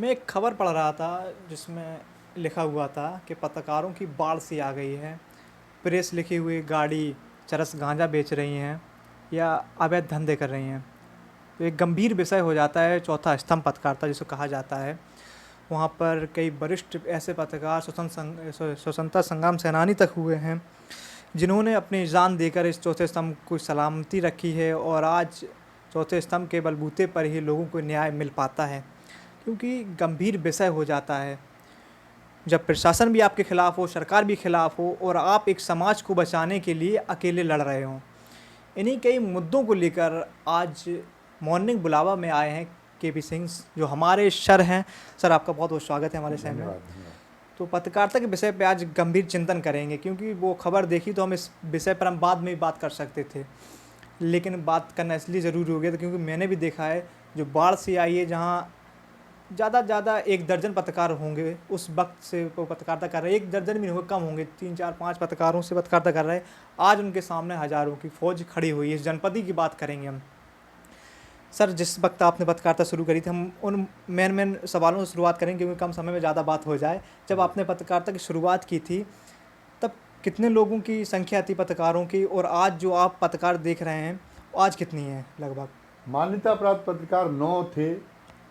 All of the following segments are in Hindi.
मैं एक खबर पढ़ रहा था जिसमें लिखा हुआ था कि पत्रकारों की बाढ़ सी आ गई है। प्रेस लिखी हुई गाड़ी चरस गांजा बेच रही हैं या अवैध धंधे कर रही हैं। तो एक गंभीर विषय हो जाता है चौथा स्तंभ पत्रकारिता जिसे कहा जाता है। वहाँ पर कई वरिष्ठ ऐसे पत्रकार स्वतंत्रता संग्राम सेनानी तक हुए हैं जिन्होंने अपनी जान देकर इस चौथे स्तंभ को सलामती रखी है, और आज चौथे स्तंभ के बलबूते पर ही लोगों को न्याय मिल पाता है। क्योंकि गंभीर विषय हो जाता है जब प्रशासन भी आपके खिलाफ हो, सरकार भी खिलाफ हो, और आप एक समाज को बचाने के लिए अकेले लड़ रहे हों। इन्हीं कई मुद्दों को लेकर आज मॉर्निंग बुलावा में आए हैं केपी सिंह, जो हमारे सर हैं। सर, आपका बहुत बहुत स्वागत है हमारे शहर में। धन्यवाद धन्यवाद। तो पत्रकारिता के विषय पे आज गंभीर चिंतन करेंगे, क्योंकि वो खबर देखी तो हम इस विषय पर हम बाद में भी बात कर सकते थे, लेकिन बात करना इसलिए ज़रूरी हो गया था क्योंकि मैंने भी देखा है जो बाढ़ से आई है, जहाँ ज़्यादा ज़्यादा 1 दर्जन पत्रकार होंगे उस वक्त से वो पत्रकारिता कर रहे हैं। 1 दर्जन भी नहीं होंगे, कम होंगे, 3 4 5 पत्रकारों से पत्रकारिता कर रहे हैं। आज उनके सामने हज़ारों की फ़ौज खड़ी हुई है। इस जनपद की बात करेंगे हम। सर, जिस वक्त आपने पत्रकारिता शुरू करी थी, हम उन मेन सवालों से शुरुआत करेंगे क्योंकि कम समय में ज़्यादा बात हो जाए। जब आपने पत्रकारिता की शुरुआत की थी तब कितने लोगों की संख्या थी पत्रकारों की, और आज जो आप पत्रकार देख रहे हैं आज कितनी है लगभग? मान्यता प्राप्त पत्रकार 9 थे।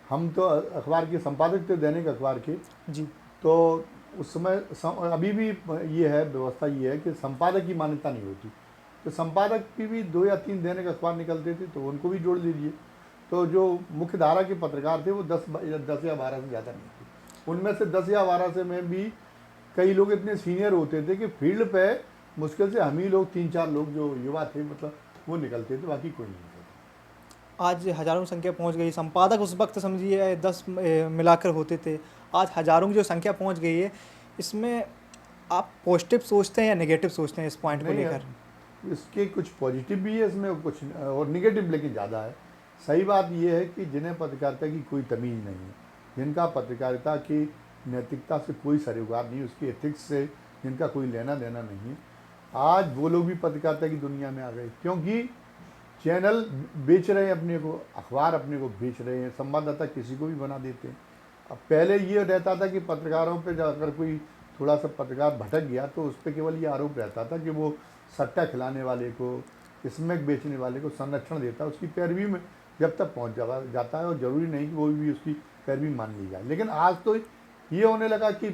हम तो अखबार के संपादक थे, दैनिक अखबार के। जी। तो उस समय अभी भी ये है, व्यवस्था ये है कि संपादक की मान्यता नहीं होती, तो संपादक की भी 2 या 3 दैनिक अखबार निकलते थे, तो उनको भी जोड़ लीजिए। तो जो मुख्य धारा के पत्रकार थे वो 10 या 12 से ज़्यादा नहीं थे। उनमें से 10 या 12 से में भी कई लोग इतने सीनियर होते थे कि फील्ड पे मुश्किल से हम ही लोग 3-4 लोग जो युवा थे, मतलब वो निकलते थे, बाकी कोई नहीं निकलता। आज हज़ारों की संख्या पहुंच गई। संपादक उस वक्त समझिए 10 मिलाकर होते थे, आज हज़ारों की जो संख्या पहुंच गई है। इसमें आप पॉजिटिव सोचते हैं या नेगेटिव सोचते हैं इस पॉइंट को नहीं लेकर? है, इसके कुछ पॉजिटिव भी है इसमें, कुछ और निगेटिव लेकिन ज़्यादा है। सही बात यह है कि जिन्हें पत्रकारिता की कोई तमीज़ नहीं है, जिनका पत्रकारिता की नैतिकता से कोई सरोकार नहीं, उसकी एथिक्स से जिनका कोई लेना देना नहीं है, आज वो लोग भी पत्रकारिता की दुनिया में आ गए। क्योंकि चैनल बेच रहे हैं अपने को, अखबार अपने को बेच रहे हैं, संवाददाता किसी को भी बना देते हैं। अब पहले ये रहता था कि पत्रकारों पे अगर कोई थोड़ा सा पत्रकार भटक गया तो उस पर केवल ये आरोप रहता था कि वो सट्टा खिलाने वाले को, स्मैक बेचने वाले को संरक्षण देता है, उसकी पैरवी में जब तक पहुंच जाता है, और ज़रूरी नहीं कि वो भी उसकी पैरवी मान ली जाए। लेकिन आज तो ये होने लगा कि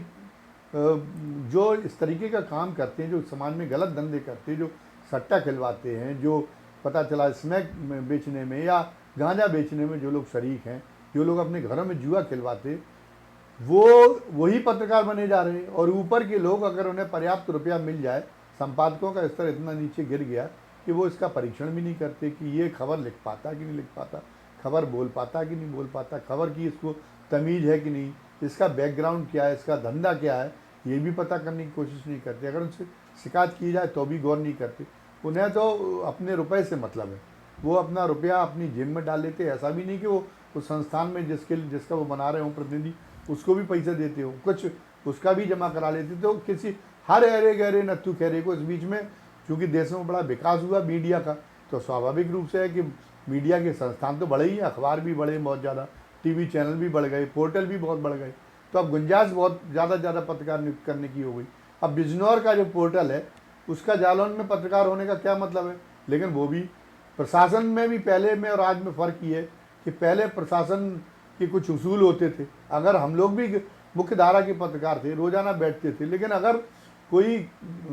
जो इस तरीके का काम करते हैं, जो समाज में गलत धंधे करते हैं, जो सट्टा खिलवाते हैं, जो पता चला स्मैक बेचने में या गांजा बेचने में जो लोग शरीक हैं, जो लोग अपने घरों में जुआ खिलवाते, वो वही पत्रकार बने जा रहे हैं। और ऊपर के लोग अगर उन्हें पर्याप्त रुपया मिल जाए, संपादकों का स्तर इतना नीचे गिर गया कि वो इसका परीक्षण भी नहीं करते कि ये खबर लिख पाता कि नहीं लिख पाता, खबर बोल पाता कि नहीं बोल पाता, खबर की इसको तमीज़ है कि नहीं, इसका बैकग्राउंड क्या है, इसका धंधा क्या है, ये भी पता करने की कोशिश नहीं करते। अगर उनसे शिकायत की जाए तो भी गौर नहीं करते। उन्हें तो अपने रुपए से मतलब है, वो अपना रुपया अपनी जेब में डाल लेते। ऐसा भी नहीं कि वो उस संस्थान में जिसका वो बना रहे हों प्रतिनिधि, उसको भी पैसे देते हो, कुछ उसका भी जमा करा लेते। तो किसी हर अरे गहरे नत्थु खैरे को इस बीच में, चूँकि देश में बड़ा विकास हुआ मीडिया का, तो स्वाभाविक रूप से है कि मीडिया के संस्थान तो बढ़े ही, अखबार भी बढ़े बहुत ज़्यादा, टीवी चैनल भी बढ़ गए, पोर्टल भी बहुत बढ़ गए। तो अब गुंजाइश बहुत ज़्यादा पत्रकार नियुक्त करने की हो गई। अब बिजनौर का जो पोर्टल है, उसका जालौन में पत्रकार होने का क्या मतलब है? लेकिन वो भी प्रशासन में भी पहले में और आज में फ़र्क ये है कि पहले प्रशासन के कुछ उसूल होते थे। अगर हम लोग भी मुख्य धारा के पत्रकार थे, रोज़ाना बैठते थे, लेकिन अगर कोई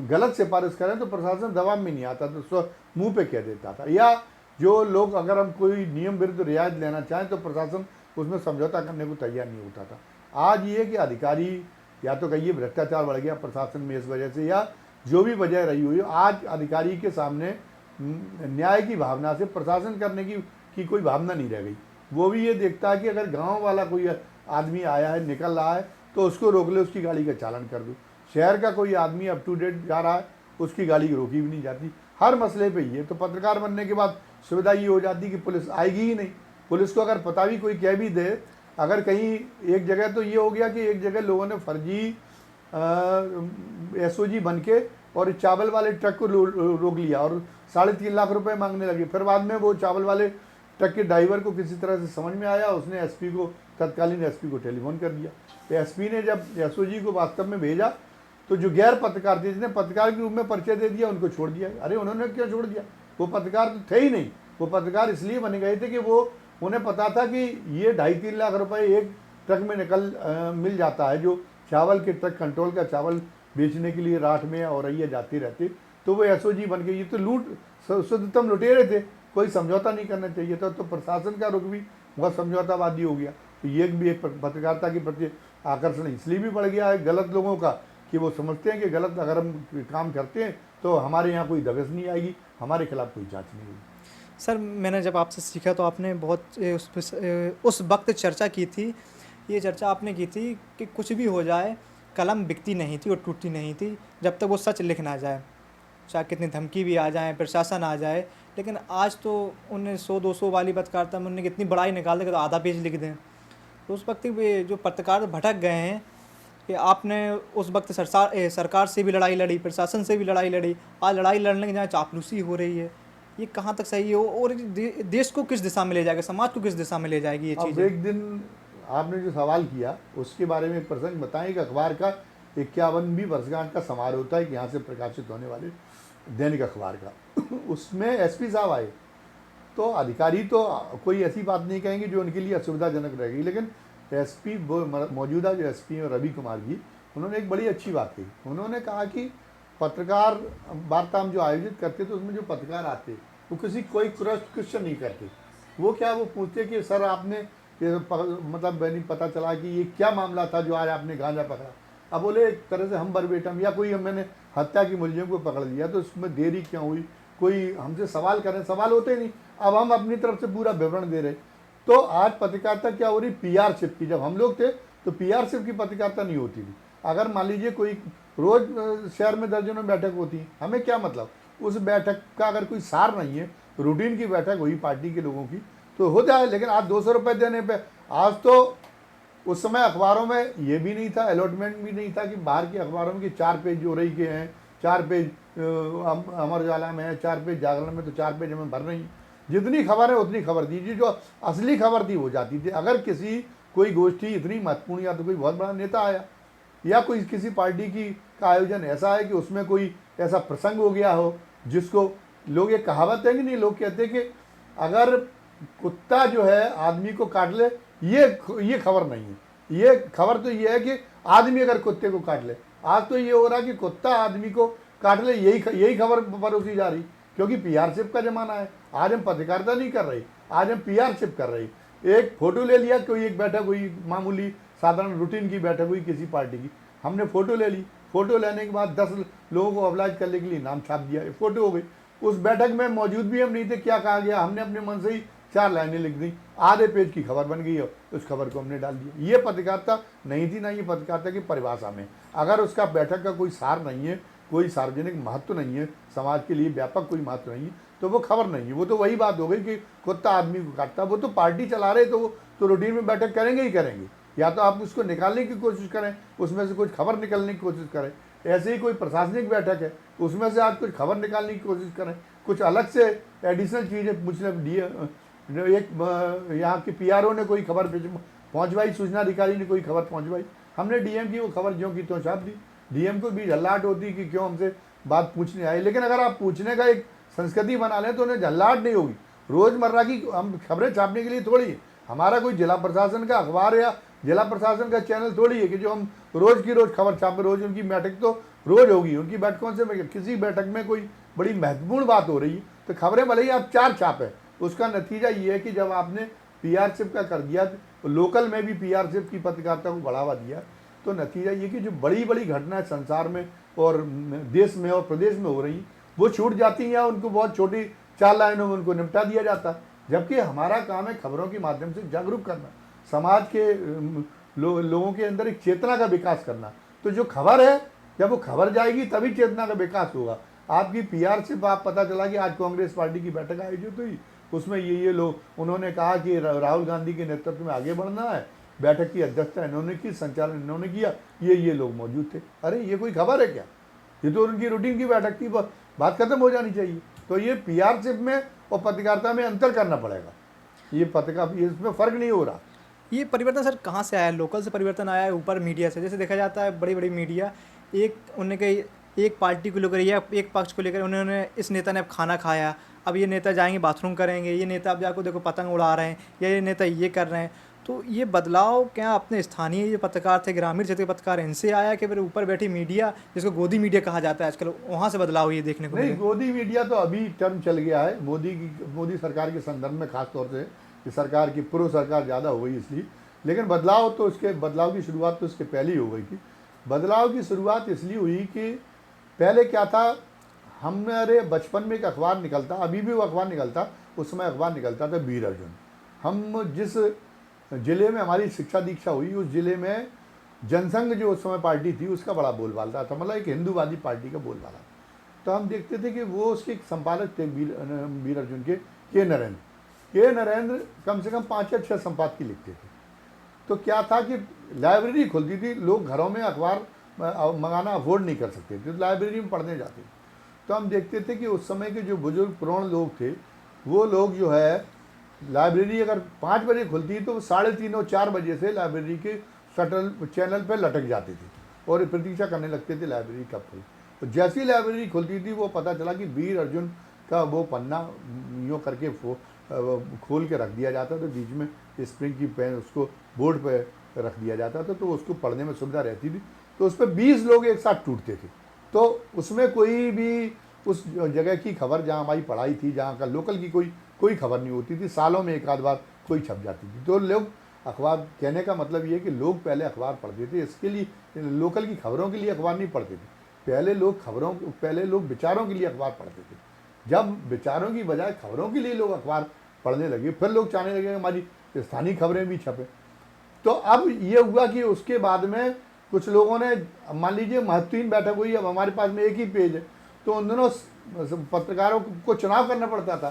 गलत सिफारिश करें तो प्रशासन दबाव में नहीं आता, तो मुंह पे कह देता था। या जो लोग, अगर हम कोई नियम विरुद्ध रियायत लेना चाहें तो प्रशासन उसमें समझौता करने को तैयार नहीं होता था। आज ये कि अधिकारी, या तो कहिए भ्रष्टाचार बढ़ गया प्रशासन में इस वजह से, या जो भी वजह रही हुई, आज अधिकारी के सामने न्याय की भावना से प्रशासन करने की कोई भावना नहीं रह गई। वो भी ये देखता है कि अगर गांव वाला कोई आदमी आया है, निकल रहा है, तो उसको रोक ले, उसकी गाड़ी का चालान कर दो। शहर का कोई आदमी अप टू डेट जा रहा है, उसकी गाड़ी रोकी भी नहीं जाती। हर मसले पे ये तो पत्रकार बनने के बाद सुविधा ये हो जाती कि पुलिस आएगी ही नहीं। पुलिस को अगर पता भी कोई कह भी दे, अगर कहीं एक जगह तो ये हो गया कि एक जगह लोगों ने फर्जी एसओजी बन के और चावल वाले ट्रक को रोक लिया और 3.5 लाख रुपए मांगने लगे। फिर बाद में वो चावल वाले ट्रक के ड्राइवर को किसी तरह से समझ में आया, उसने एसपी को, तत्कालीन एसपी को टेलीफोन कर दिया। तो एसपी ने जब एसओजी को वास्तव में भेजा तो जो गैर पत्रकार थे, जिसने पत्रकार के रूप में परिचय दे दिया, उनको छोड़ दिया। अरे उन्होंने क्यों छोड़ दिया? वो पत्रकार तो थे ही नहीं। वो पत्रकार इसलिए बने गए थे कि वो, उन्हें पता था कि ये 2.5-3 लाख रुपए एक ट्रक में मिल जाता है, जो चावल के ट्रक, कंट्रोल का चावल बेचने के लिए राठ में औरैया जाती रहती। तो वो एसओजी बन गई। ये तो लूट, शुद्धतम लुटेरे थे, कोई समझौता नहीं करना चाहिए था। तो प्रशासन का रुख भी बहुत समझौतावादी हो गया। तो ये भी एक पत्रकारिता के प्रति आकर्षण इसलिए भी बढ़ गया है गलत लोगों का, कि वो समझते हैं कि गलत अगर हम काम करते हैं तो हमारे यहाँ कोई दबिश नहीं आएगी, हमारे खिलाफ कोई जांच नहीं होगी। सर, मैंने जब आपसे सीखा तो आपने बहुत उस वक्त चर्चा की थी, ये चर्चा आपने की थी कि कुछ भी हो जाए, कलम बिकती नहीं थी और टूटती नहीं थी जब तक वो सच लिख ना जाए, चाहे कितनी धमकी भी आ जाए, प्रशासन आ जाए। लेकिन आज तो उन्हें 100-200 वाली पत्रकारिता में उन्हें कितनी बड़ाई निकाल दें कि तो आधा पेज लिख दें। तो उस वक्त वे जो पत्रकार भटक गए हैं कि आपने उस वक्त सरकार से भी लड़ाई लड़ी, प्रशासन से भी लड़ाई लड़ी, आज लड़ाई लड़ने के जहाँ चापलूसी हो रही है। ये कहाँ तक सही है और देश को किस दिशा में ले जाएगा, समाज को किस दिशा में ले जाएगी ये अब चीज़? एक दिन आपने जो सवाल किया उसके बारे में एक प्रसंग बताएं कि अखबार का 51वीं वर्षगांठ का समारोह होता है कि यहाँ से प्रकाशित होने वाले दैनिक अखबार का। उसमें एसपी साहब आए। तो अधिकारी तो कोई ऐसी बात नहीं कहेंगे जो उनके लिए असुविधाजनक रहेगी, लेकिन एसपी, मौजूदा जो एसपी हैं रवि कुमार जी, उन्होंने एक बड़ी अच्छी बात कही। उन्होंने कहा कि पत्रकार वार्ता हम जो आयोजित करते तो उसमें जो पत्रकार आते वो कोई क्वेश्चन नहीं करते। वो क्या, वो पूछते कि सर आपने मतलब नहीं पता चला कि ये क्या मामला था जो आज आपने गांजा पकड़ा। अब बोले एक तरह से हम बरबेटम, या कोई मैंने हत्या की मुलजिम को पकड़ लिया तो उसमें देरी क्यों हुई, कोई हमसे सवाल करें, सवाल होते नहीं। अब हम अपनी तरफ से पूरा विवरण दे रहे। तो आज पत्रकारिता क्या हो रही, पीआरशिप की। जब हम लोग थे तो पीआरशिप की पत्रकारिता नहीं होती थी। अगर मान लीजिए कोई रोज शहर में दर्जनों बैठक होती है, हमें क्या मतलब, उस बैठक का अगर कोई सार नहीं है, रूटीन की बैठक हुई पार्टी के लोगों की तो हो जाए। लेकिन आज 200 रुपये देने पे, आज तो उस समय अखबारों में ये भी नहीं था, अलॉटमेंट भी नहीं था कि बाहर के अखबारों में कि 4 पेज जो रही के हैं, 4 पेज अमर उजाला में है, 4 पेज जागरण में, तो 4 पेज हमें भर रही। जितनी खबर है उतनी खबर दीजिए, जो असली खबर थी वो जाती थी। अगर कोई गोष्ठी इतनी महत्वपूर्ण, या तो कोई बहुत बड़ा नेता आया, या कोई किसी पार्टी का आयोजन ऐसा है कि उसमें कोई ऐसा प्रसंग हो गया हो जिसको लोग, ये कहावत है कि नहीं, लोग कहते हैं कि अगर कुत्ता जो है आदमी को काट ले, ये खबर नहीं है। ये खबर तो ये है कि आदमी अगर कुत्ते को काट ले। आज तो ये हो रहा है कि कुत्ता आदमी को काट ले, यही खबर परोसी जा रही, क्योंकि पीआरशिप का जमाना है। आज हम पत्रकारिता नहीं कर रहे, आज हम पीआरशिप कर रहे। एक फोटो ले लिया, कोई एक बैठक हुई, मामूली साधारण रूटीन की बैठक हुई किसी पार्टी की, हमने फोटो ले ली। फोटो लेने के बाद 10 लोगों को अबलाइज करने के लिए नाम छाप दिया, फोटो हो गई। उस बैठक में मौजूद भी हम नहीं थे, क्या कहा गया हमने अपने मन से ही 4 लाइनें लिख दी, आधे पेज की खबर बन गई, उस खबर को हमने डाल दिया। ये पत्रकारिता नहीं थी ना, ये पत्रकारिता की परिभाषा में अगर उसका बैठक का कोई सार नहीं है, कोई सार्वजनिक महत्व नहीं है, समाज के लिए व्यापक कोई महत्व नहीं है, तो वो खबर नहीं है। वो तो वही बात हो गई कि कुत्ता आदमी को काटता। वो तो पार्टी चला रहे, तो वो तो रूटीन में बैठक करेंगे ही करेंगे। या तो आप उसको निकालने की कोशिश करें, उसमें से कुछ खबर निकालने की कोशिश करें। ऐसे ही कोई प्रशासनिक बैठक है, उसमें से आप कुछ खबर निकालने की कोशिश करें, कुछ अलग से एडिशनल चीज़ें मतलब एक यहाँ के पीआरओ ने कोई खबर पहुँचवाई, सूचना अधिकारी ने कोई खबर पहुँचवाई, हमने डीएम की वो खबर ज्यों की त्यों छाप दी। डीएम को भी झल्लाहट होती कि क्यों हमसे बात पूछने आए। लेकिन अगर आप पूछने का एक संस्कृति बना लें तो उन्हें झल्लाहट नहीं होगी। रोज़मर्रा की हम खबरें छापने के लिए थोड़ी है, हमारा कोई जिला प्रशासन का अखबार या जिला प्रशासन का चैनल थोड़ी है कि जो हम रोज़ की रोज़ खबर छापे। रोज़ उनकी बैठक तो रोज़ होगी, उनकी बैठकों से किसी बैठक में कोई बड़ी महत्वपूर्ण बात हो रही है तो खबरें भले ही आप 4 छापें, उसका नतीजा ये है कि जब आपने पीआरशिप का कर दिया, लोकल में भी पीआरशिप की पत्रकारिता को बढ़ावा दिया, तो नतीजा ये कि जो बड़ी बड़ी घटनाएं संसार में और देश में और प्रदेश में हो रही वो छूट जाती हैं, या उनको बहुत छोटी 4 लाइनों में उनको निपटा दिया जाता है। जबकि हमारा काम है खबरों के माध्यम से जागरूक करना, समाज के लोगों के अंदर एक चेतना का विकास करना। तो जो खबर है, जब वो खबर जाएगी तभी चेतना का विकास होगा। आपकी पीआरशिप, आप पता चला कि आज कांग्रेस पार्टी की बैठक आयोजित हुई, उसमें ये लोग, उन्होंने कहा कि राहुल गांधी के नेतृत्व में आगे बढ़ना है, बैठक की अध्यक्षता इन्होंने की, संचालन इन्होंने किया, ये लोग मौजूद थे। अरे ये कोई खबर है क्या? ये तो उनकी रूटीन की बैठक थी, बात खत्म हो जानी चाहिए। तो ये पीआरशिप में और पत्रकारिता में अंतर करना पड़ेगा। ये पत्रकार, ये इसमें फ़र्क नहीं हो रहा। ये परिवर्तन सर कहाँ से आया है? लोकल से परिवर्तन आया है, ऊपर मीडिया से? जैसे देखा जाता है बड़ी-बड़ी मीडिया एक उन्होंने एक पार्टी को लेकर या एक पक्ष को लेकर उन्होंने इस नेता ने अब खाना खाया, अब ये नेता जाएँगे बाथरूम करेंगे, ये नेता अब जाके देखो पतंग उड़ा रहे हैं या ये नेता ये कर रहे हैं। तो ये बदलाव क्या अपने स्थानीय जो पत्रकार थे, ग्रामीण क्षेत्र के पत्रकार इनसे आया कि फिर ऊपर बैठी मीडिया जिसको गोदी मीडिया कहा जाता है आजकल, वहाँ से बदलाव ये देखने को नहीं, मिले? गोदी मीडिया तो अभी टर्म चल गया है मोदी सरकार के संदर्भ में, खास तौर से कि सरकार की पूर्व सरकार ज़्यादा हो गई इसलिए। लेकिन बदलाव की शुरुआत तो इसके पहले ही हो गई थी। बदलाव की शुरुआत इसलिए हुई कि पहले क्या था, हमारे बचपन में एक अखबार निकलता, अभी भी वो अखबार निकलता, उस समय अखबार निकलता था वीर अर्जुन। हम जिस ज़िले में हमारी शिक्षा दीक्षा हुई, उस ज़िले में जनसंघ जो उस समय पार्टी थी उसका बड़ा बोलबाला था, मतलब एक हिंदूवादी पार्टी का बोलबाला। तो हम देखते थे कि वो उसके एक संपादक थे वीर अर्जुन के नरेंद्र कम से कम 5 या 6 संपादकीय लिखते थे। तो क्या था कि लाइब्रेरी खुलती थी, लोग घरों में अखबार मंगाना अफोर्ड नहीं कर सकते थे, तो लाइब्रेरी में पढ़ने जाते थे। तो हम देखते थे कि उस समय के जो बुजुर्ग प्रौढ़ लोग थे, वो लोग जो है लाइब्रेरी अगर 5 बजे खुलती तो 3:30 और 4 बजे से लाइब्रेरी के शटल चैनल पर लटक जाते थे और प्रतीक्षा करने लगते थे लाइब्रेरी कब खुले। तो जैसी ही लाइब्रेरी खुलती थी वो पता चला कि वीर अर्जुन का वो पन्ना यूँ करके खोल के रख दिया जाता था, बीच में स्प्रिंग की पेन उसको बोर्ड पे रख दिया जाता था, तो उसको पढ़ने में सुविधा रहती थी। तो उस पर 20 लोग एक साथ टूटते थे। तो उसमें कोई भी उस जगह की खबर जहाँ हमारी पढ़ाई थी, जहाँ का लोकल की कोई खबर नहीं होती थी, सालों में एक आध बार कोई छप जाती थी। तो लोग अखबार, कहने का मतलब ये है कि लोग पहले अखबार पढ़ते थे, इसके लिए लोकल की खबरों के लिए अखबार नहीं पढ़ते थे। पहले लोग विचारों के लिए अखबार पढ़ते थे। जब विचारों की बजाय खबरों के लिए लोग अखबार पढ़ने लगे, फिर लोग चाहने लगे कि हमारी स्थानीय खबरें भी छपें। तो अब ये हुआ कि उसके बाद में कुछ लोगों ने, मान लीजिए महत्वहीन बैठक हुई, अब हमारे पास में एक ही पेज है, तो उन दोनों पत्रकारों को चुनाव करना पड़ता था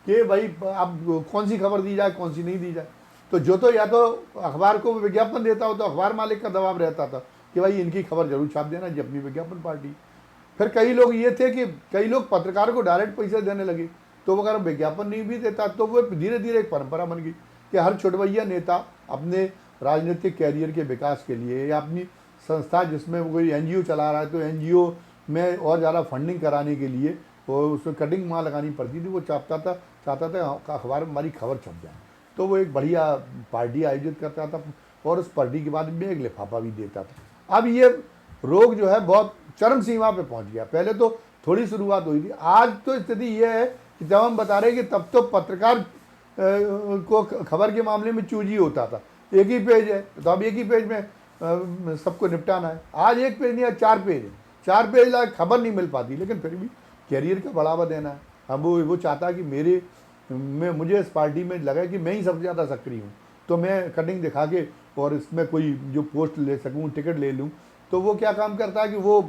कि भाई अब कौन सी खबर दी जाए, कौन सी नहीं दी जाए। तो या तो अखबार को विज्ञापन देता हो तो अखबार मालिक का दबाव रहता था कि भाई इनकी खबर जरूर छाप देना, ये अपनी विज्ञापन पार्टी। फिर कई लोग ये थे कि कई लोग पत्रकार को डायरेक्ट पैसे देने लगे, तो वो अगर विज्ञापन नहीं भी देता तो वो धीरे धीरे एक परंपरा बन गई कि हर छुटवैया नेता अपने राजनीतिक कैरियर के विकास के लिए या अपनी संस्था जिसमें वो कोई एनजीओ चला रहा है तो एनजीओ में और ज़्यादा फंडिंग कराने के लिए वो उसमें कटिंग माँ लगानी पड़ती थी, वो चाहता था अखबार में हमारी खबर छप जाए। तो वो एक बढ़िया पार्टी आयोजित करता था और उस पार्टी के बाद में एक लिफाफा भी देता था। अब ये रोग जो है बहुत चरम सीमा पे पहुंच गया। पहले तो थोड़ी शुरुआत हुई थी, आज तो स्थिति ये है कि जब हम बता रहे हैं कि तब तो पत्रकार को खबर के मामले में चूजी होता था, एक ही पेज है तो अब एक ही पेज में सबको निपटाना है। आज एक पेज नहीं है, 4 पेज है, 4 पेज लायक खबर नहीं मिल पाती, लेकिन फिर भी कैरियर का बढ़ावा देना है। अब वो चाहता है कि मुझे इस पार्टी में लगा कि मैं ही सबसे ज़्यादा सक्रिय हूँ, तो मैं कटिंग दिखा के और इसमें कोई जो पोस्ट ले सकूँ, टिकट ले लूँ। तो वो क्या काम करता है कि वो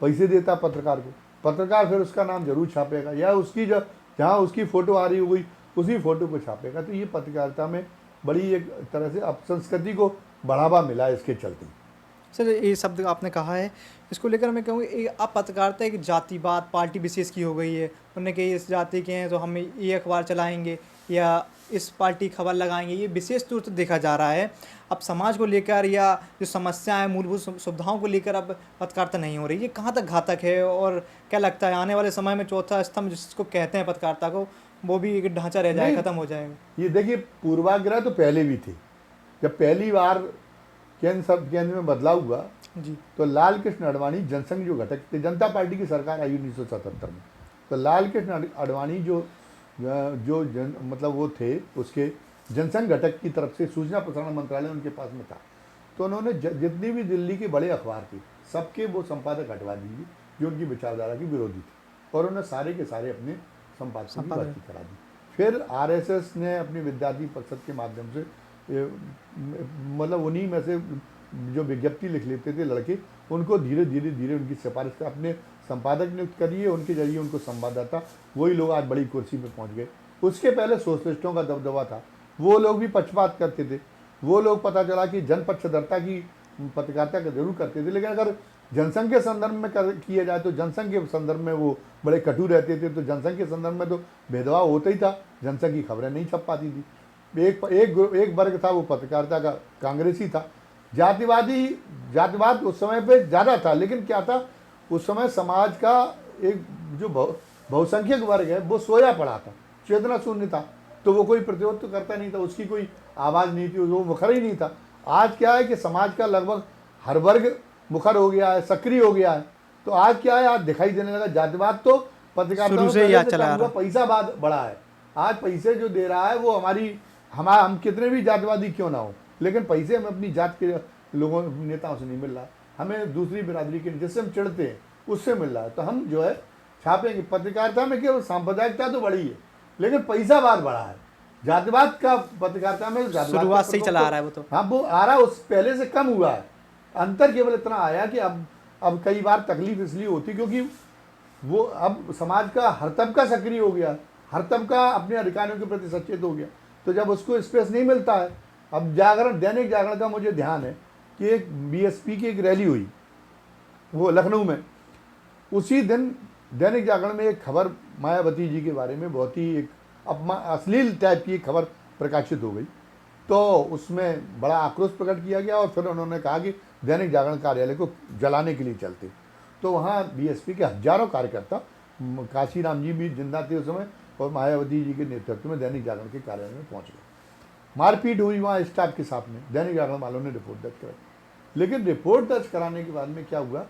पैसे देता पत्रकार को, पत्रकार फिर उसका नाम जरूर छापेगा या उसकी जहाँ उसकी फ़ोटो आ रही होगी उसी फ़ोटो को छापेगा। तो ये पत्रकारिता में बड़ी एक तरह से अब संस्कृति को बढ़ावा मिला है इसके चलते। सर ये शब्द आपने कहा है, इसको लेकर मैं कहूँगी अब पत्रकारिता एक जातिवाद पार्टी विशेष की हो गई है। उन्होंने कही इस जाति के हैं तो हम ये अखबार चलाएंगे या इस पार्टी खबर लगाएंगे, ये विशेष तौर से देखा जा रहा है। अब समाज को लेकर या जो समस्या है, मूलभूत सुविधाओं को लेकर अब पत्रकारिता नहीं हो रही, ये कहाँ तक घातक है? और क्या लगता है आने वाले समय में चौथा स्तंभ जिसको कहते हैं पत्रकारिता को, वो भी एक ढांचा रह जाए, खत्म हो जाएगा? ये देखिए, पूर्वाग्रह तो पहले भी थे। जब पहली बार केंद्र में बदलाव हुआ जी, तो लाल कृष्ण आडवाणी जनसंघ जो घटक थे, जनता पार्टी की सरकार आई 1977 में, तो लाल कृष्ण आडवाणी मतलब वो थे, उसके जनसंघ घटक की तरफ से सूचना प्रसारण मंत्रालय उनके पास में था। तो उन्होंने जितनी भी दिल्ली के बड़े अखबार थे सबके वो संपादक हटवा दिए जो उनकी विचारधारा के विरोधी थे और उन्हें सारे के सारे अपने संपादकों की भर्ती करा दी। फिर आरएसएस ने अपनी विद्यार्थी परिषद के माध्यम से मतलब उन्हीं में से जो विज्ञप्ति लिख लेते थे लड़के, उनको धीरे धीरे उनकी सिफारिश से अपने संपादक नियुक्त करिए, उनके जरिए उनको संवाददाता, वही लोग आज बड़ी कुर्सी पे पहुंच गए। उसके पहले सोशलिस्टों का दबदबा था, वो लोग भी पक्षपात करते थे, वो लोग पता चला कि जनपक्षधरता की पत्रकारिता का जरूर करते थे, लेकिन अगर जनसंघ के संदर्भ में किया जाए तो जनसंघ के संदर्भ में वो बड़े कटु रहते थे। तो जनसंघ के संदर्भ में तो भेदभाव होता ही था, जनसंघ की खबरें नहीं छप पाती थी। एक वर्ग था वो पत्रकारिता का कांग्रेसी था। जातिवाद उस समय पे ज़्यादा था, लेकिन क्या था उस समय समाज का एक जो बहुसंख्यक वर्ग है वो सोया पड़ा था, चेतना शून्य था, तो वो कोई प्रतिरोध तो करता नहीं था, उसकी कोई आवाज़ नहीं थी, वो मुखर ही नहीं था। आज क्या है कि समाज का लगभग हर वर्ग मुखर हो गया है, सक्रिय हो गया है। तो आज क्या है, आज दिखाई देने लगा जातिवाद तो पत्रकारिता शुरू में से ही पहले आज से चला कम आ हुआ, रहा है। पैसा बाद बढ़ा है। आज पैसे जो दे रहा है वो हम कितने भी जातिवादी क्यों ना हो, लेकिन पैसे हमें अपनी जात के लोगों नेताओं से नहीं मिल रहा है, हमें दूसरी बिरादरी के जिससे हम चिढ़ते हैं उससे मिल रहा है। तो हम जो है छापेंगे। पत्रकारिता में केवल सांप्रदायिकता तो बढ़ी है, लेकिन पैसा बाद बढ़ा है। जातिवाद का पत्रकारिता में जातिवाद का शुरुआत से ही प्रकोप चला तो आ रहा है वो तो। हाँ वो आ रहा है, उस पहले से कम हुआ है। अंतर केवल इतना आया कि अब कई बार तकलीफ इसलिए होती क्योंकि वो अब समाज का हर तबका सक्रिय हो गया, हर तबका अपने अधिकारियों के प्रति सचेत हो गया। तो जब उसको स्पेस नहीं मिलता है, अब दैनिक जागरण का मुझे ध्यान है कि एक बीएसपी की एक रैली हुई वो लखनऊ में। उसी दिन दैनिक जागरण में एक खबर मायावती जी के बारे में बहुत ही एक अश्लील टाइप की एक खबर प्रकाशित हो गई। तो उसमें बड़ा आक्रोश प्रकट किया गया और फिर उन्होंने कहा कि दैनिक जागरण कार्यालय को जलाने के लिए चलते। तो वहाँ बीएसपी के हजारों कार्यकर्ता, काशीराम जी भी जिंदा थे उस समय, और मायावती जी के नेतृत्व में दैनिक जागरण के कार्यालय में पहुँच गए। मारपीट हुई वहाँ स्टाफ के साथ में, दैनिक जागरण वालों ने रिपोर्ट दर्ज कराई। लेकिन रिपोर्ट दर्ज कराने के बाद में क्या हुआ,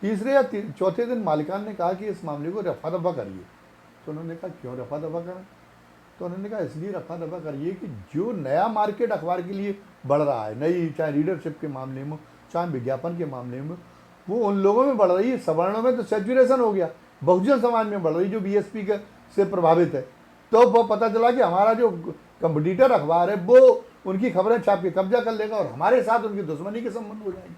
तीसरे या चौथे दिन मालिकान ने कहा कि इस मामले को रफा दफा करिए। तो उन्होंने कहा क्यों रफा दफा करें? तो उन्होंने कहा इसलिए रफा दफा करिए कि जो नया मार्केट अखबार के लिए बढ़ रहा है, नई चाहे रीडरशिप के मामले में चाहे विज्ञापन के मामले में, वो उन लोगों में बढ़ रही है। सवर्णों में तो सेचुरेशन हो गया, बहुजन समाज में बढ़ रही जो बीएसपी के से प्रभावित है। तो वो पता चला कि हमारा जो कंपटीटर अखबार है वो उनकी खबरें छाप के कब्जा कर लेगा और हमारे साथ उनकी दुश्मनी के संबंध हो जाएंगे।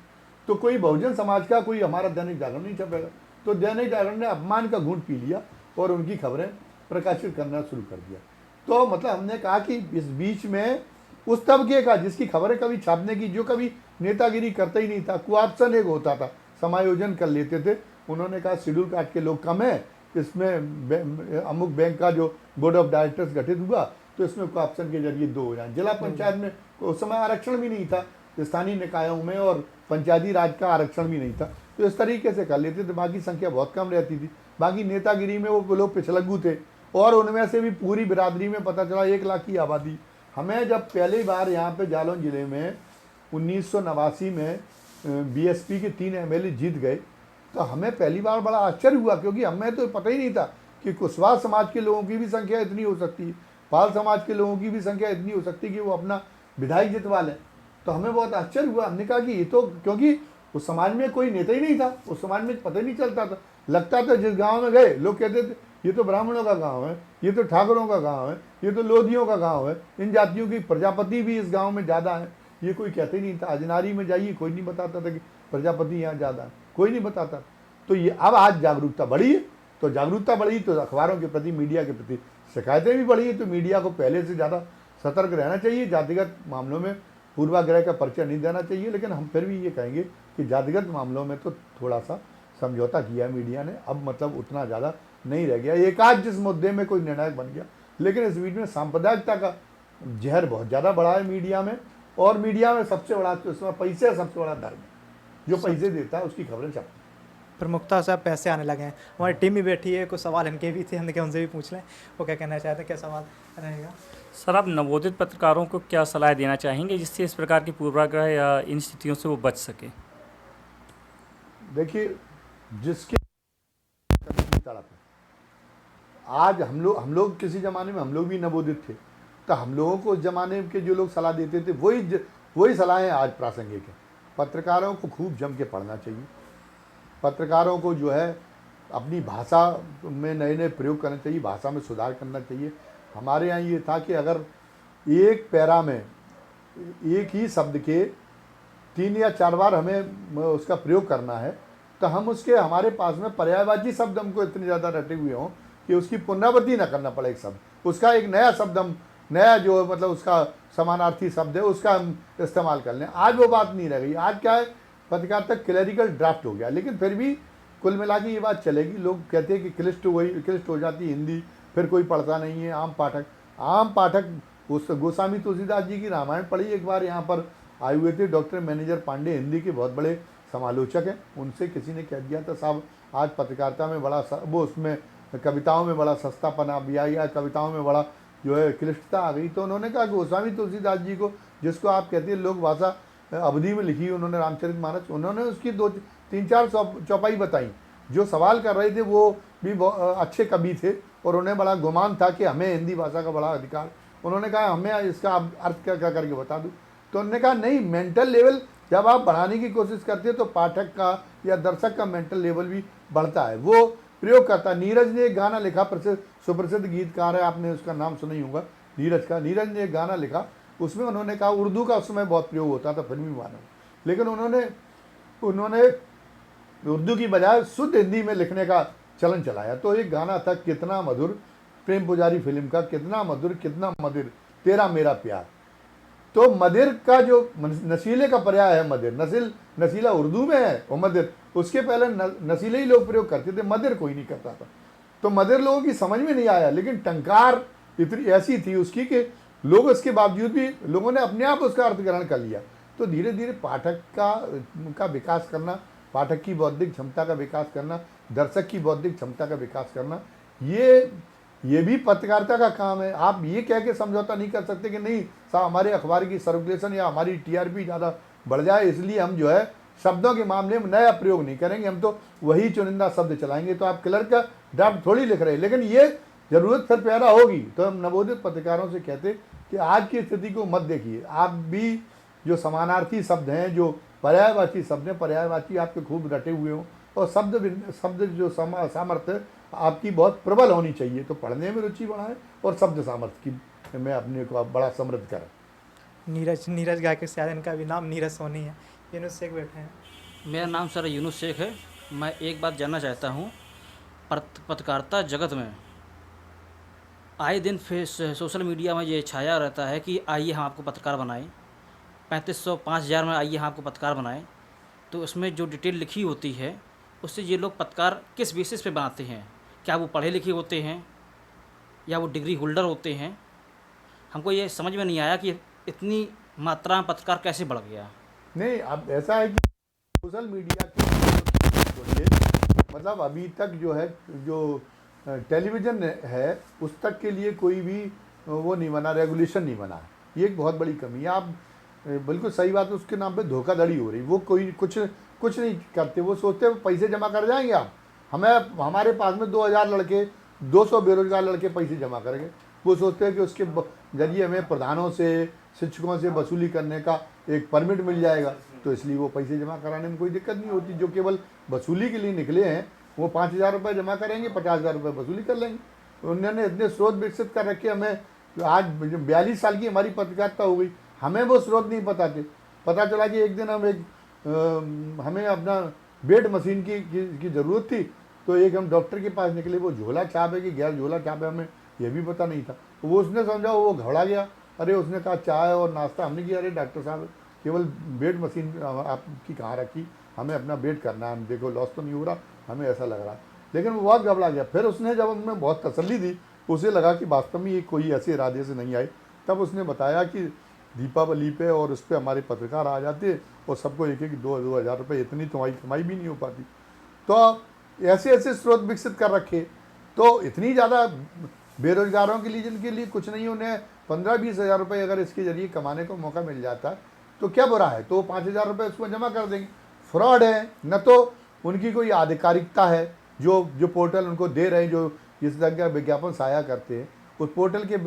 तो कोई बहुजन समाज का कोई हमारा दैनिक जागरण नहीं छपेगा। तो दैनिक जागरण ने अपमान का घूंट पी लिया और उनकी खबरें प्रकाशित करना शुरू कर दिया। तो मतलब हमने कहा कि इस बीच में उस तबके का जिसकी खबरें कभी छापने की, जो कभी नेतागिरी करता ही नहीं था, कोऑप्शन एक होता था, समायोजन कर लेते थे। उन्होंने कहा शेड्यूल कास्ट के लोग कम हैं, इसमें अमुक बैंक का जो बोर्ड ऑफ डायरेक्टर्स गठित हुआ तो इसमें कोऑप्शन के जरिए 2 हो जाए। जिला पंचायत में उस समय आरक्षण भी नहीं था, स्थानीय निकायों में और पंचायती राज का आरक्षण भी नहीं था, तो इस तरीके से कर लेते थे। बाकी संख्या बहुत कम रहती थी। बाकी नेतागिरी में वो लोग पिछलग्गू थे और उनमें से भी पूरी बिरादरी में पता चला 1 लाख की आबादी। हमें जब पहली बार यहाँ पे जालौन जिले में 1989 में बीएसपी के 3 एमएलए जीत गए, तो हमें पहली बार बड़ा आश्चर्य हुआ, क्योंकि हमें तो पता ही नहीं था कि कुशवाहा समाज के लोगों की भी संख्या इतनी हो सकती है, पाल समाज के लोगों की भी संख्या इतनी हो सकती है कि वो अपना विधायक जितवा लें। तो हमें बहुत आश्चर्य हुआ। हमने कहा कि ये तो, क्योंकि उस समाज में कोई नेता ही नहीं था, उस समाज में पता ही नहीं चलता था। लगता था जिस गांव में गए लोग कहते थे ये तो ब्राह्मणों का गांव है, ये तो ठाकुरों का गांव है, ये तो लोधियों का गांव है, इन जातियों की प्रजापति भी इस गांव में ज़्यादा है। ये कोई कहते ही नहीं था। अजनारी में जाइए कोई नहीं बताता था कि प्रजापति यहाँ ज़्यादा है, कोई नहीं बताता। तो ये अब आज जागरूकता बढ़ी है, तो जागरूकता बढ़ी तो अखबारों के प्रति, मीडिया के प्रति शिकायतें भी बढ़ी है। तो मीडिया को पहले से ज़्यादा सतर्क रहना चाहिए, जातिगत मामलों में पूर्वाग्रह का परिचय नहीं देना चाहिए। लेकिन हम फिर भी ये कहेंगे कि जातिगत मामलों में तो थोड़ा सा समझौता किया मीडिया ने, अब मतलब उतना ज़्यादा नहीं रह गया। एक आध जिस मुद्दे में कोई निर्णायक बन गया, लेकिन इस बीच में सांप्रदायिकता का जहर बहुत ज़्यादा बढ़ा है मीडिया में। और मीडिया में सबसे बड़ा तो इसमें पैसे सबसे बड़ा धर्म है, जो पैसे देता है उसकी खबरें छपती। प्रमुखता से अब पैसे आने लगे हैं। हमारी टीम भी बैठी है, कुछ सवाल इनके भी थे, हमने कहा उनसे भी पूछ लें वो क्या कहना चाहते हैं, क्या सवाल रहेगा। सर, आप नवोदित पत्रकारों को क्या सलाह देना चाहेंगे जिससे इस प्रकार की पूर्वाग्रह या इन स्थितियों से वो बच सके? देखिए, जिसके तड़प है, आज हम लोग किसी ज़माने में हम लोग भी नवोदित थे, तो हम लोगों को उस ज़माने के जो लोग सलाह देते थे वही सलाहें आज प्रासंगिक है। पत्रकारों को खूब जम के पढ़ना चाहिए, पत्रकारों को जो है अपनी भाषा में नए नए प्रयोग करना चाहिए, भाषा में सुधार करना चाहिए। हमारे यहाँ ये था कि अगर एक पैरा में एक ही शब्द के 3 या 4 बार हमें उसका प्रयोग करना है, तो हम उसके हमारे पास में पर्यायवाची शब्द हमको इतने ज़्यादा रटे हुए हों कि उसकी पुनरावृत्ति ना करना पड़े। एक शब्द, उसका एक नया शब्द हम नया जो मतलब उसका समानार्थी शब्द है उसका हम इस्तेमाल कर लें। आज वो बात नहीं रह गई। आज क्या है, पत्रकारिता क्लरिकल ड्राफ्ट हो गया। लेकिन फिर भी कुल मिला के ये बात चलेगी। लोग कहते हैं कि क्लिष्ट हो जाती है हिंदी, फिर कोई पढ़ता नहीं है। आम पाठक उस गोस्वामी तुलसीदास जी की रामायण पढ़ी एक बार। यहाँ पर आए हुए थे डॉक्टर मैनेजर पांडे, हिंदी के बहुत बड़े समालोचक हैं। उनसे किसी ने कह दिया था, साहब आज पत्रकारिता में बड़ा वो उसमें कविताओं में बड़ा सस्तापन आ गया या कविताओं में बड़ा जो है क्लिष्टता आ गई। तो उन्होंने कहा गोस्वामी तुलसीदास जी को, जिसको आप कहते हैं लोक भाषा अवधि में लिखी उन्होंने रामचरितमानस, उन्होंने उसकी 2-3-4 चौपाई बताई। जो सवाल कर रहे थे वो भी अच्छे कवि थे और उन्हें बड़ा गुमान था कि हमें हिंदी भाषा का बड़ा अधिकार। उन्होंने कहा हमें इसका अर्थ क्या क्या करके बता दूँ। तो उन्होंने कहा नहीं, मेंटल लेवल जब आप बढ़ाने की कोशिश करते हैं तो पाठक का या दर्शक का मेंटल लेवल भी बढ़ता है, वो प्रयोग करता है। नीरज ने एक गाना लिखा, प्रसिद्ध सुप्रसिद्ध गीतकार है, आपने उसका नाम सुना ही होगा नीरज का। नीरज ने एक गाना लिखा, उसमें उन्होंने कहा, उर्दू का उस समय बहुत प्रयोग होता था फिल्मी मानव, लेकिन उन्होंने उर्दू की बजाय शुद्ध हिंदी में लिखने का चलन चलाया। तो एक गाना था कितना मधुर, प्रेम पुजारी फिल्म का, कितना मधुर तेरा मेरा प्यार। तो मदिर का जो नशीले का पर्याय है मदिर, नशीला उर्दू में है और मदिर, उसके पहले नशीले ही लोग प्रयोग करते थे, मदिर कोई नहीं करता था। तो मदिर लोगों की समझ में नहीं आया, लेकिन टंकार इतनी ऐसी थी उसकी कि लोग इसके बावजूद भी लोगों ने अपने आप उसका अर्थ ग्रहण कर लिया। तो धीरे धीरे पाठक का विकास करना, पाठक की बौद्धिक क्षमता का विकास करना, दर्शक की बौद्धिक क्षमता का विकास करना, ये भी पत्रकारिता का काम है। आप ये कह के समझौता नहीं कर सकते कि नहीं साहब हमारे अखबार की सर्कुलेशन या हमारी टीआरपी ज़्यादा बढ़ जाए इसलिए हम जो है शब्दों के मामले में नया प्रयोग नहीं करेंगे, हम तो वही चुनिंदा शब्द चलाएंगे। तो आप क्लर्क का ड्राफ्ट थोड़ी लिख रहे हैं, लेकिन ये ज़रूरत फिर पैदा होगी। तो हम नवोदित पत्रकारों से कहते कि आज की स्थिति को मत देखिए, आप भी जो समानार्थी शब्द हैं, जो पर्यायवाची शब्द हैं, पर्यायवाची आपके खूब रटे हुए हों और शब्द जो सामर्थ्य आपकी बहुत प्रबल होनी चाहिए। तो पढ़ने में रुचि बढ़ाएं और शब्द सामर्थ्य की में अपने को बड़ा समृद्ध करें। नीरज गा के शायद इनका भी नाम नीरज सोनी है। यूनुस शेख बैठे हैं। मेरा नाम सर यूनुस शेख है। मैं एक बात जानना चाहता हूँ, पत्रकारिता जगत में आए दिन सोशल मीडिया में ये छाया रहता है कि आइए हम आपको पत्रकार बनाएं, 3500 5000 में आइए हम आपको पत्रकार बनाएं। तो उसमें जो डिटेल लिखी होती है उससे ये लोग पत्रकार किस बेसिस पे बनाते हैं? क्या वो पढ़े लिखे होते हैं या वो डिग्री होल्डर होते हैं? हमको ये समझ में नहीं आया कि इतनी मात्रा में पत्रकार कैसे बढ़ गया। नहीं, अब ऐसा है कि सोशल मीडिया के मतलब अभी तक जो है जो टेलीविज़न है उस तक के लिए कोई भी वो नहीं बना, रेगुलेशन नहीं बना। ये एक बहुत बड़ी कमी है। आप बिल्कुल सही बात है, उसके नाम पे धोखाधड़ी हो रही। वो कोई कुछ नहीं करते, वो सोचते हैं पैसे जमा कर जाएंगे आप, हमारे पास में 2000 लड़के 200 बेरोजगार लड़के पैसे जमा करेंगे। वो सोचते हैं कि उसके जरिए हमें प्रधानों से, शिक्षकों से वसूली करने का एक परमिट मिल जाएगा, तो इसलिए वो पैसे जमा कराने में कोई दिक्कत नहीं होती। जो केवल वसूली के लिए निकले हैं वो 5000 रुपये जमा करेंगे, 50,000 रुपये वसूली कर लेंगे। उन्होंने इतने स्रोत विकसित कर रखे, हमें आज 42 साल की हमारी पत्रकारिता हो गई, हमें वो स्रोत नहीं पता थे। पता चला कि एक दिन हमें अपना बेड मशीन की ज़रूरत थी, तो एक हम डॉक्टर के पास निकले, वो झोला छाप है कि गैर झोला छाप है, हमें ये भी पता नहीं था। वो उसने समझा, वो घबरा गया। अरे उसने कहा चाय और नाश्ता, हमने किया अरे डॉक्टर साहब केवल बेड मशीन आपकी कहाँ रखी, हमें अपना बेड करना है, हम देखो लॉस तो नहीं हो रहा, हमें ऐसा लग रहा। लेकिन वो बहुत घबरा गया। फिर उसने जब हमें बहुत तसल्ली दी, उसे लगा कि वास्तव में ये कोई ऐसे इरादे से नहीं आए। तब उसने बताया कि दीपावली पे और उस पर हमारे पत्रकार आ जाते और सबको एक 2,000 रुपये, इतनी तुम्हारी कमाई भी नहीं हो पाती। तो ऐसे स्रोत विकसित कर रखे, तो इतनी ज़्यादा बेरोजगारों के लिए जिनके लिए कुछ नहीं, उन्हें 15-20 हज़ार रुपये अगर इसके जरिए कमाने को मौका मिल जाता तो क्या बुरा है। तो 5,000 रुपये उसमें जमा कर देंगे। फ्रॉड है, न तो उनकी कोई आधिकारिकता है। जो पोर्टल उनको दे रहे हैं, जो इस तरह का विज्ञापन साया करते हैं, उस पोर्टल के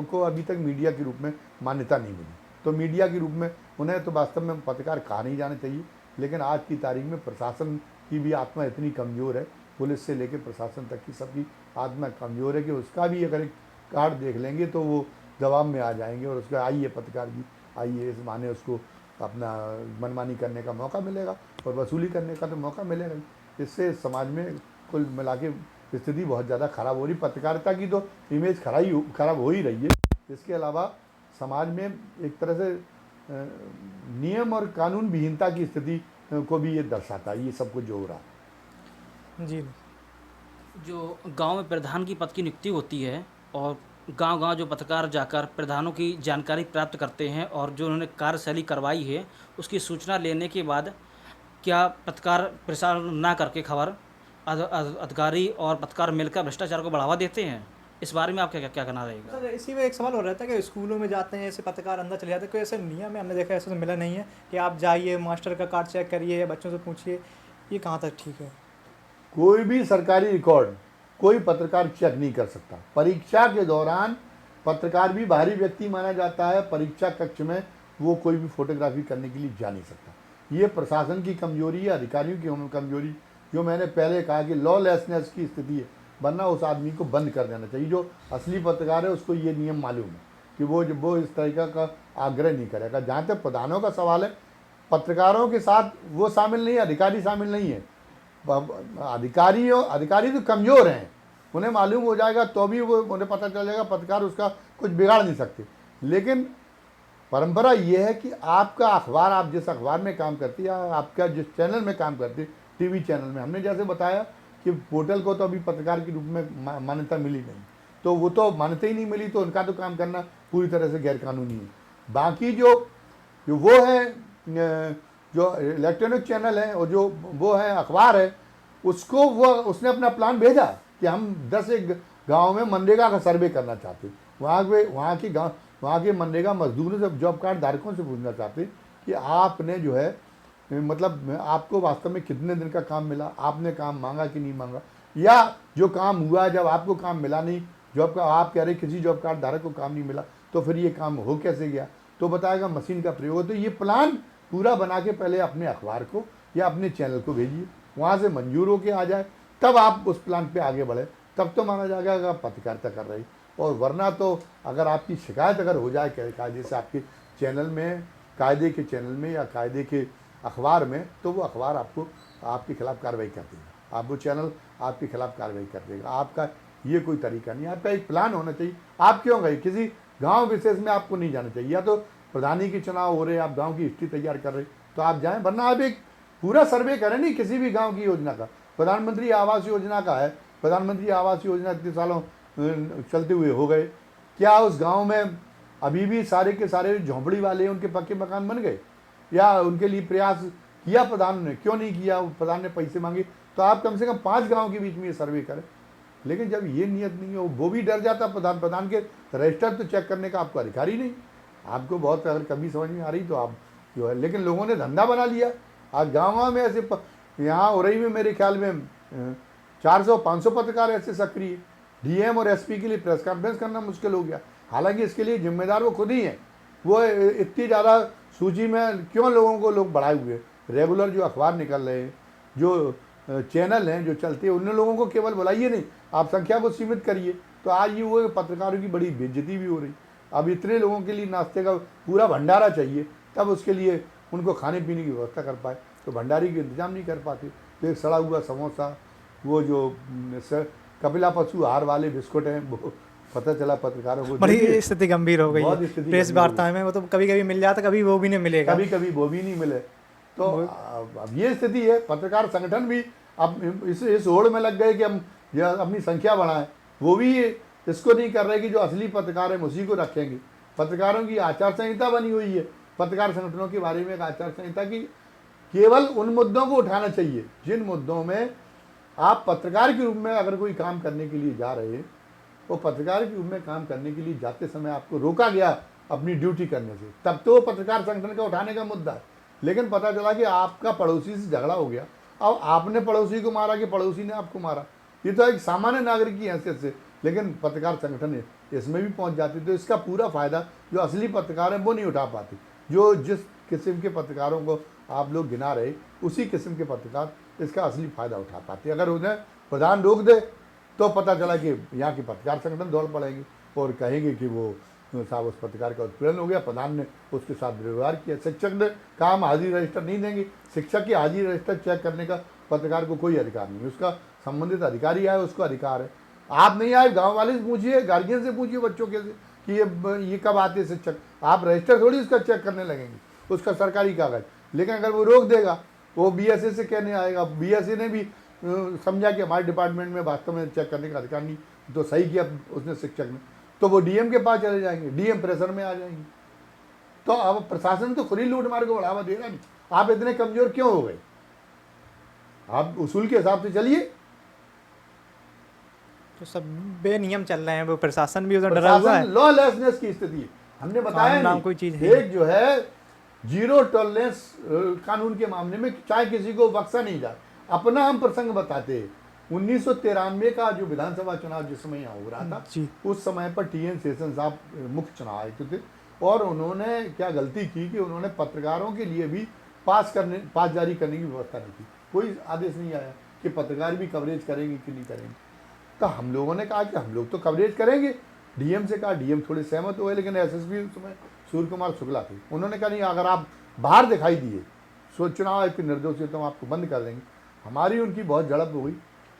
को अभी तक मीडिया के रूप में मान्यता नहीं मिली। तो मीडिया के रूप में उन्हें तो वास्तव में पत्रकार कहा नहीं जाना चाहिए। लेकिन आज की तारीख में प्रशासन की भी आत्मा इतनी कमज़ोर है, पुलिस से लेकर प्रशासन तक की सबकी आत्मा कमज़ोर है कि उसका भी अगर एक कार्ड देख लेंगे तो वो जवाब में आ जाएंगे और उसका आइए पत्रकार जी आइए, इस माने उसको अपना मनमानी करने का मौका मिलेगा और वसूली करने का तो मौका मिलेगा। इससे समाज में कुल मिला के स्थिति बहुत ज़्यादा ख़राब हो रही। पत्रकारिता की तो इमेज खराब हो ही रही है। इसके अलावा समाज में एक तरह से नियम और कानून विहीनता की स्थिति को भी ये दर्शाता है, ये सब कुछ जो हो रहा है। जी, जो गांव में प्रधान की पद की नियुक्ति होती है और गांव-गांव जो पत्रकार जाकर प्रधानों की जानकारी प्राप्त करते हैं और जो उन्होंने कार्यशैली करवाई है, उसकी सूचना लेने के बाद क्या पत्रकार प्रसारण ना करके खबर अधिकारी और पत्रकार मिलकर भ्रष्टाचार को बढ़ावा देते हैं? इस बारे में आपका क्या क्या कहना रहेगा? सर इसी में एक सवाल हो रहता है कि स्कूलों में जाते हैं ऐसे पत्रकार अंदर चले जाते हैं, कोई ऐसे नियम है हमने देखा ऐसा तो मिला नहीं है कि आप जाइए मास्टर का कार्ड चेक करिए, बच्चों से पूछिए, ये कहाँ तक ठीक है? कोई भी सरकारी रिकॉर्ड कोई पत्रकार चेक नहीं कर सकता। परीक्षा के दौरान पत्रकार भी बाहरी व्यक्ति माना जाता है, परीक्षा कक्ष में वो कोई भी फोटोग्राफी करने के लिए जा नहीं सकता। ये प्रशासन की कमजोरी है, अधिकारियों की कमजोरी, जो मैंने पहले कहा कि लॉलेसनेस की स्थिति है, वरना उस आदमी को बंद कर देना चाहिए। जो असली पत्रकार है उसको ये नियम मालूम है कि वो इस तरीका का आग्रह नहीं करेगा। जहाँ तक प्रधानों का सवाल है, पत्रकारों के साथ वो शामिल नहीं है, अधिकारी शामिल नहीं है। अधिकारी तो कमज़ोर हैं, उन्हें मालूम हो जाएगा तो भी वो उन्हें पता चल जाएगा, पत्रकार उसका कुछ बिगाड़ नहीं सकते। लेकिन परंपरा ये है कि आपका अखबार, आप जिस अखबार में काम करती है, आपका जिस चैनल में काम करती है, टीवी चैनल में, हमने जैसे बताया कि पोर्टल को तो अभी पत्रकार के रूप में मान्यता मिली नहीं, तो वो तो मान्यता ही नहीं मिली, तो उनका तो काम करना पूरी तरह से गैरकानूनी है। बाकी जो वो है, जो इलेक्ट्रॉनिक चैनल है और जो वो है अखबार है, उसने अपना प्लान भेजा कि हम 10 एक गाँव में मनरेगा का सर्वे करना चाहते, वहाँ के मनरेगा मजदूरों से, जॉब कार्ड धारकों से पूछना चाहते कि आपने जो है, मतलब आपको वास्तव में कितने दिन का काम मिला, आपने काम मांगा कि नहीं मांगा, या जो काम हुआ जब आपको काम मिला नहीं, जॉब का आप कह रहे किसी जॉब कार्ड धारक को काम नहीं मिला, तो फिर ये काम हो कैसे गया, तो बताएगा मशीन का प्रयोग। तो ये प्लान पूरा बना के पहले अपने अखबार को या अपने चैनल को भेजिए, वहाँ से मंजूर होके आ जाए, तब आप उस प्लान पे आगे बढ़े, तब तो माना जाएगा कि आप पत्रकारिता कर रही। और वरना तो अगर आपकी शिकायत अगर हो जाए कायदे से आपके चैनल में, कायदे के चैनल में या कायदे के अखबार में, तो वो अखबार आपको आपके खिलाफ कार्रवाई कर देगा, आप वो चैनल आपके खिलाफ कार्रवाई कर देगा। आपका ये कोई तरीका नहीं, आपका एक प्लान होना चाहिए। आप क्यों गए किसी गांव विशेष में, आपको नहीं जाना चाहिए। या तो प्रधानी के चुनाव हो रहे, आप गांव की हिस्ट्री तैयार कर रहे तो आप जाएं, वरना आप एक पूरा सर्वे करें नहीं किसी भी गांव की योजना का। प्रधानमंत्री आवास योजना का है, प्रधानमंत्री आवास योजना इतने सालों चलते हुए हो गए, क्या उस गांव में अभी भी सारे के सारे झोंपड़ी वाले उनके पक्के मकान बन गए, या उनके लिए प्रयास किया प्रधान ने? क्यों नहीं किया? प्रधान ने पैसे मांगे, तो आप कम से कम 5 गांव के बीच में ये सर्वे करें। लेकिन जब ये नियत नहीं हो, वो भी डर जाता प्रधान के रजिस्टर तो चेक करने का आपको अधिकार ही नहीं। आपको बहुत अगर कभी समझ में आ रही तो आप जो है, लेकिन लोगों ने धंधा बना लिया। आज गाँव में ऐसे, यहाँ उरई में मेरे ख्याल में 400-500 पत्रकार ऐसे सक्रिय, डीएम और एसपी के लिए प्रेस कॉन्फ्रेंस करना मुश्किल हो गया। हालांकि इसके लिए जिम्मेदार वो खुद ही हैं। वो इतनी ज़्यादा सूची में क्यों लोगों को लोग बढ़ाए हुए, रेगुलर जो अखबार निकल रहे हैं, जो चैनल हैं जो चलते हैं, उन लोगों को केवल बुलाइए नहीं, आप संख्या को सीमित करिए। तो आज ये वो पत्रकारों की बड़ी बेइज्जती भी हो रही। अब इतने लोगों के लिए नाश्ते का पूरा भंडारा चाहिए, तब उसके लिए उनको खाने पीने की व्यवस्था कर पाए, तो भंडारी का इंतजाम नहीं कर पाते। तो एक सड़ा हुआ समोसा, वो जो कपिला पशु आहार वाले बिस्कुट हैं, वो पता चला पत्रकारों को बड़ी स्थिति गंभीर हो गई है प्रेस वार्ता में। वो तो कभी कभी मिल जाता, कभी वो भी नहीं मिलेगा, कभी कभी वो भी नहीं मिले। तो अब ये स्थिति है। पत्रकार संगठन भी अब इस होड़ में लग गए कि हम अपनी संख्या बढ़ाएं। वो भी इसको नहीं कर रहे कि जो असली पत्रकार है उसी को रखेंगे। पत्रकारों की आचार संहिता बनी हुई है, पत्रकार संगठनों के बारे में एक आचार संहिता की, केवल उन मुद्दों को उठाना चाहिए जिन मुद्दों में आप पत्रकार के रूप में अगर कोई काम करने के लिए जा रहे हैं, वो पत्रकार के रूप में काम करने के लिए जाते समय आपको रोका गया अपनी ड्यूटी करने से, तब तो पत्रकार संगठन का उठाने का मुद्दा है। लेकिन पता चला कि आपका पड़ोसी से झगड़ा हो गया, अब आपने पड़ोसी को मारा कि पड़ोसी ने आपको मारा, ये तो एक सामान्य नागरिक की हैसियत से, लेकिन पत्रकार संगठन इसमें भी पहुंच जाती। तो इसका पूरा फायदा जो असली पत्रकार हैं वो नहीं उठा पाते। जो जिस किस्म के पत्रकारों को आप लोग गिना रहे, उसी किस्म के पत्रकार इसका असली फायदा उठा पाते। अगर उन्हें प्रधान रोक दे तो पता चला कि यहाँ के पत्रकार संगठन दौड़ पड़ेंगे और कहेंगे कि वो साहब उस पत्रकार का उत्पीड़न हो गया, प्रधान ने उसके साथ व्यवहार किया। शिक्षक ने कहा हम हाजिरी रजिस्टर नहीं देंगे, शिक्षक की हाजिरी रजिस्टर चेक करने का पत्रकार को कोई अधिकार नहीं, उसका संबंधित अधिकारी आए उसको अधिकार है। आप नहीं आए, गाँव वाले से पूछिए, गार्जियन से पूछिए बच्चों के कि ये कब आते शिक्षक, आप रजिस्टर थोड़ी उसका चेक करने लगेंगे, उसका सरकारी कागज। लेकिन अगर वो रोक देगा, वो बीएसए से कहने आएगा, बीएसए ने भी समझा कि हमारे डिपार्टमेंट में वास्तव में चेक करने का अधिकार नहीं, तो सही किया उसने शिक्षक ने। तो वो डीएम के पास चले जाएंगे, डीएम प्रेशर में आ जाएंगे। तो अब प्रशासन तो खुद ही लूट मार को बढ़ावा दे रहा नहीं। आप इतने कमजोर क्यों हो गए? आप उसूल के हिसाब से चलिए। तो सब बेनियम चल रहे हैं, वो प्रशासन भी उधर डरा हुआ है। लॉलेसनेस की स्थिति है। हमने बताया कानून नाम नहीं, कोई चीज़ है एक जो है जीरो टॉलरेंस कानून के मामले में, चाहे किसी को बख्शा नहीं जाए। अपना हम प्रसंग बताते हैं, 1993 का जो विधानसभा चुनाव जिस समय यहाँ हो रहा था, जी। उस समय पर टीएन शेषन साहब मुख्य चुनाव आयुक्त थे, और उन्होंने क्या गलती की कि उन्होंने पत्रकारों के लिए भी पास जारी करने की व्यवस्था नहीं की। कोई आदेश नहीं आया कि पत्रकार भी कवरेज करेंगे कि नहीं करेंगे। तो हम लोगों ने कहा कि हम लोग तो कवरेज करेंगे। डीएम से कहा, डीएम थोड़े सहमत हुए, लेकिन एसएसपी उस समय सूर्य कुमार शुक्ला थे। उन्होंने कहा नहीं, अगर आप बाहर दिखाई दिए चुनाव आयोग के निर्देश से तो हम आपको बंद कर देंगे। हमारी उनकी बहुत झड़प हो गई।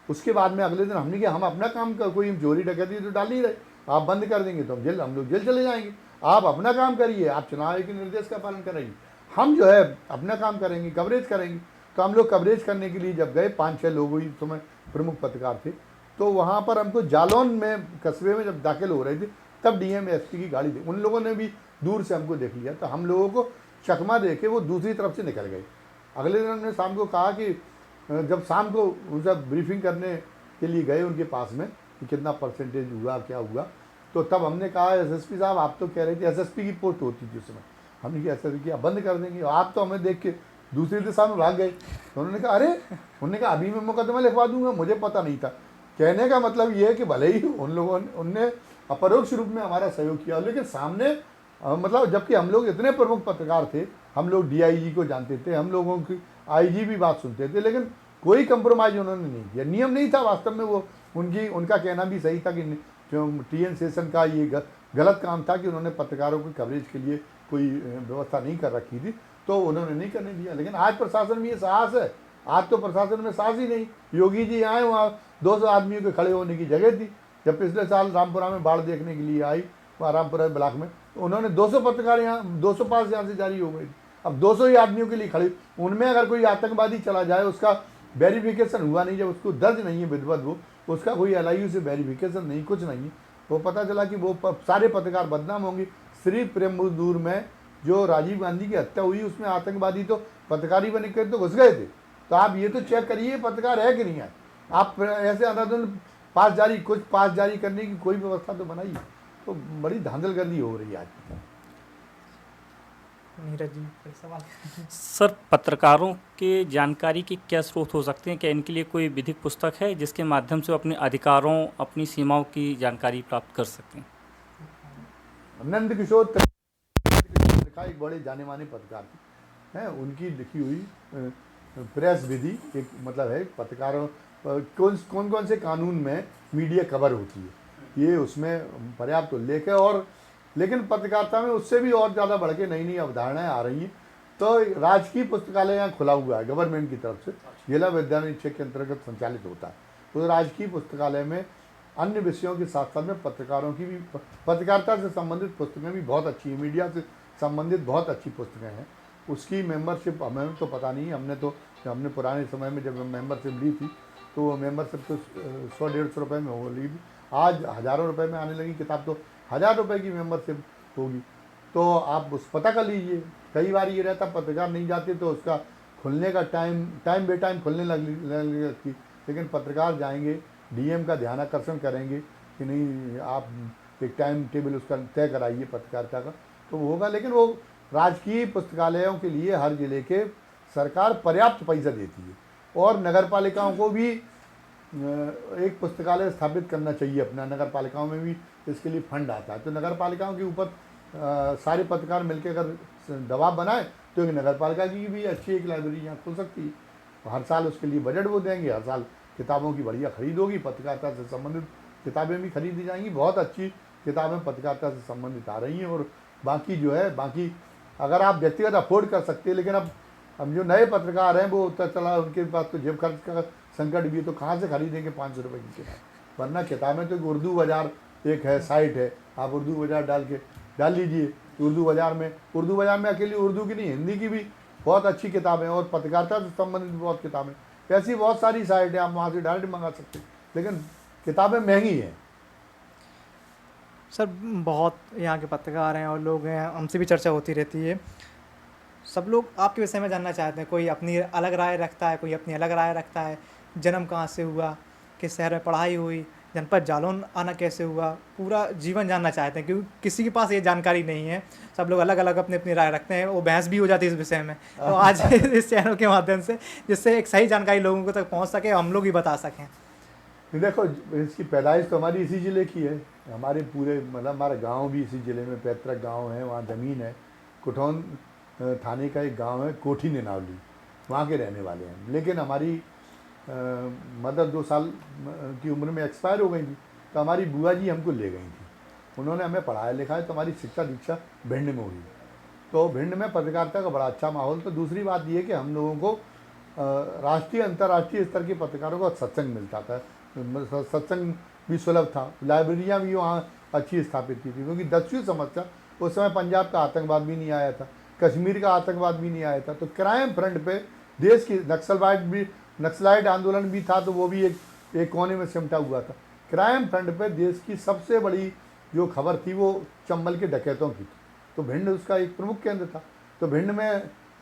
उसके बाद में अगले दिन हमने किया, हम अपना काम कोई चोरी डकैती तो डाल नहीं रहे, आप बंद कर देंगे तो हम लोग जेल चले जाएंगे। आप अपना काम करिए, आप चुनाव आयोग के निर्देश का पालन करेंगे, हम जो है अपना काम करेंगे, कवरेज करेंगे। तो हम लोग कवरेज करने के लिए जब गए, 5-6 लोग हुई समय प्रमुख पत्रकार थे, तो वहाँ पर हमको जालौन में कस्बे में जब दाखिल हो रहे थे, तब डीएम एसपी की गाड़ी थी। उन लोगों ने भी दूर से हमको देख लिया, तो हम लोगों को चकमा दे के वो दूसरी तरफ से निकल गए। अगले दिन हमने शाम को कहा कि जब शाम को उनसे ब्रीफिंग करने के लिए गए उनके पास में कि कितना परसेंटेज हुआ, क्या हुआ, तो तब हमने कहा एसएसपी साहब आप तो कह रहे थे, एसएसपी की पोस्ट होती थी उस समय, हमने क्या एसएसपी किया बंद कर देंगे, आप तो हमें देख के दूसरी दिशा में भाग गए। तो उन्होंने कहा अरे, उन्होंने कहा अभी मैं मुकदमा लिखवा दूंगा, मुझे पता नहीं था। कहने का मतलब ये है कि भले ही उन लोगों ने उनने अपरोक्ष रूप में हमारा सहयोग किया, लेकिन सामने मतलब जबकि हम लोग इतने प्रमुख पत्रकार थे, हम लोग डीआईजी को जानते थे, हम लोगों की आईजी भी बात सुनते थे, लेकिन कोई कंप्रोमाइज उन्होंने नहीं किया। नियम नहीं था वास्तव में, वो उनका कहना भी सही था कि जो टीएन शेषन का ये गलत काम था कि उन्होंने पत्रकारों की कवरेज के लिए कोई व्यवस्था नहीं कर रखी थी, तो उन्होंने नहीं करने दिया। लेकिन आज प्रशासन में ये साहस है, आज तो प्रशासन में साहस ही नहीं। योगी जी आए, वहाँ 200 आदमियों के खड़े होने की जगह थी। जब पिछले साल रामपुरा में बाढ़ देखने के लिए आई, वहाँ रामपुरा ब्लॉक में, तो उन्होंने 200 पत्रकार यहाँ 200 पास यहाँ से जारी हो गई थी। अब 200 ही आदमियों के लिए खड़े, उनमें अगर कोई आतंकवादी चला जाए, उसका वेरिफिकेशन हुआ नहीं, जब उसको दर्ज नहीं है विधिवत, वो उसका कोई एलआईयू से वेरिफिकेशन नहीं, कुछ नहीं है, वो पता चला कि वो सारे पत्रकार बदनाम होंगे। श्री प्रेमदूर में जो राजीव गांधी की हत्या हुई, उसमें आतंकवादी तो पत्रकारी बन के तो घुस गए थे। तो आप ये तो चेक करिए पत्रकार है कि नहीं है। आप ऐसे अंधाधुंध पास जारी करने की कोई व्यवस्था तो बनाइए। तो बड़ी धांधलगर्दी हो रही है आज। नीरज जी कोई सवाल? सर, पत्रकारों के जानकारी के क्या स्रोत हो सकते हैं? क्या इनके लिए कोई विधिक पुस्तक है जिसके माध्यम से वो अपने अधिकारों, अपनी सीमाओं की जानकारी प्राप्त कर सकते हैं? नंद किशोर लिखा, एक बड़े जाने माने पत्रकार थे, हैं, उनकी लिखी हुई प्रेस विधि एक मतलब है पत्रकारों कौन कौन से कानून में मीडिया कवर होती है, ये उसमें पर्याप्त उल्लेख है। और लेकिन पत्रकारिता में उससे भी और ज़्यादा बढ़ के नई नई अवधारणाएं आ रही हैं। तो राजकीय पुस्तकालय यहाँ खुला हुआ है गवर्नमेंट की तरफ से, जिला विद्यानिधि के अंतर्गत संचालित होता है। तो राजकीय पुस्तकालय में अन्य विषयों के साथ साथ में पत्रकारों की भी, पत्रकारिता से संबंधित पुस्तकें भी बहुत अच्छी है, मीडिया से संबंधित बहुत अच्छी पुस्तकें हैं। उसकी मेंबरशिप हमें तो पता नहीं, हमने पुराने समय में जब मेंबरशिप ली थी तो वो मेंबरशिप तो 100-150 रुपये में हो ली थी। आज हज़ारों रुपए में आने लगी किताब, तो 1000 रुपये की मेंबरशिप होगी। तो आप उस पता कर लीजिए। कई बार ये रहता पत्रकार नहीं जाते तो उसका खुलने का टाइम बे टाइम खुलने लगती, लेकिन पत्रकार जाएंगे, डीएम का ध्यान आकर्षण करेंगे कि नहीं आप एक टाइम टेबल उसका तय कराइए पत्रकारिता का, तो वो होगा। लेकिन वो राजकीय पुस्तकालयों के लिए हर जिले के सरकार पर्याप्त पैसा देती है, और नगर पालिकाओं को भी एक पुस्तकालय स्थापित करना चाहिए अपना। नगर पालिकाओं में भी इसके लिए फंड आता है, तो नगर पालिकाओं के ऊपर सारे पत्रकार मिलकर अगर दबाव बनाए तो एक नगर पालिका की भी अच्छी एक लाइब्रेरी यहाँ खुल सकती है। हर साल उसके लिए बजट वो देंगे, हर साल किताबों की बढ़िया खरीद होगी, पत्रकारिता से संबंधित किताबें भी खरीदी जाएंगी। बहुत अच्छी किताबें पत्रकारिता से संबंधित आ रही हैं। और बाकी जो है, बाकी अगर आप व्यक्तिगत अफोर्ड कर सकते हैं, लेकिन अब जो नए पत्रकार हैं वो उतर चला, उनके पास तो जेब खर्च का संकट भी है, तो कहाँ से खरीदेंगे 500 रुपये की किताब। वरना किताबें तो उर्दू बाज़ार एक है, साइट है, आप उर्दू बाज़ार डाल लीजिए। उर्दू बाज़ार में अकेली उर्दू की नहीं, हिंदी की भी बहुत अच्छी किताबें और पत्रकारिता से संबंधित बहुत किताबें, ऐसी बहुत सारी साइट है, आप वहाँ से डायरेक्ट मंगा सकते हैं। लेकिन किताबें महंगी हैं। सर बहुत यहाँ के पत्रकार हैं और लोग हैं, हमसे भी चर्चा होती रहती है। सब लोग आपके विषय में जानना चाहते हैं, कोई अपनी अलग राय रखता है, कोई अपनी अलग राय रखता है। जन्म कहाँ से हुआ, किस शहर में पढ़ाई हुई, जनपद जालौन आना कैसे हुआ, पूरा जीवन जानना चाहते हैं, क्योंकि किसी के पास ये जानकारी नहीं है। सब लोग अलग अलग अपनी अपनी राय रखते हैं, वो बहस भी हो जाती है इस विषय में। तो आज इस चैनल के माध्यम से, जिससे एक सही जानकारी लोगों को तक पहुँच सके, हम लोग भी बता सकें। देखो, इसकी पैदाइश तो हमारी इसी ज़िले की है। हमारे पूरे मतलब हमारा गांव भी इसी ज़िले में, पैतृक गांव है, वहाँ ज़मीन है। कुठौन थाने का एक गांव है कोठी निनावली, वहाँ के रहने वाले हैं। लेकिन हमारी मदर 2 साल की उम्र में एक्सपायर हो गई थी, तो हमारी बुआ जी हमको ले गई थी। उन्होंने हमें पढ़ाया लिखाया, तो हमारी शिक्षा दीक्षा भिंड में हुई। तो भिंड में पत्रकारिता का बड़ा अच्छा माहौल। तो दूसरी बात ये कि हम लोगों को राष्ट्रीय अंतर्राष्ट्रीय स्तर के पत्रकारों का सत्संग मिलता था। सत्संग भी सुलभ था, लाइब्रेरियाँ भी वहाँ अच्छी स्थापित की थी। क्योंकि 10वीं समस्या उस समय पंजाब का आतंकवाद भी नहीं आया था, कश्मीर का आतंकवाद भी नहीं आया था। तो क्राइम फ्रंट पे देश की नक्सलाइट आंदोलन भी था, तो वो भी एक कोने में सिमटा हुआ था। क्राइम फ्रंट पे देश की सबसे बड़ी जो खबर थी वो चंबल के डकैतों की थी। तो भिंड उसका एक प्रमुख केंद्र था। तो भिंड में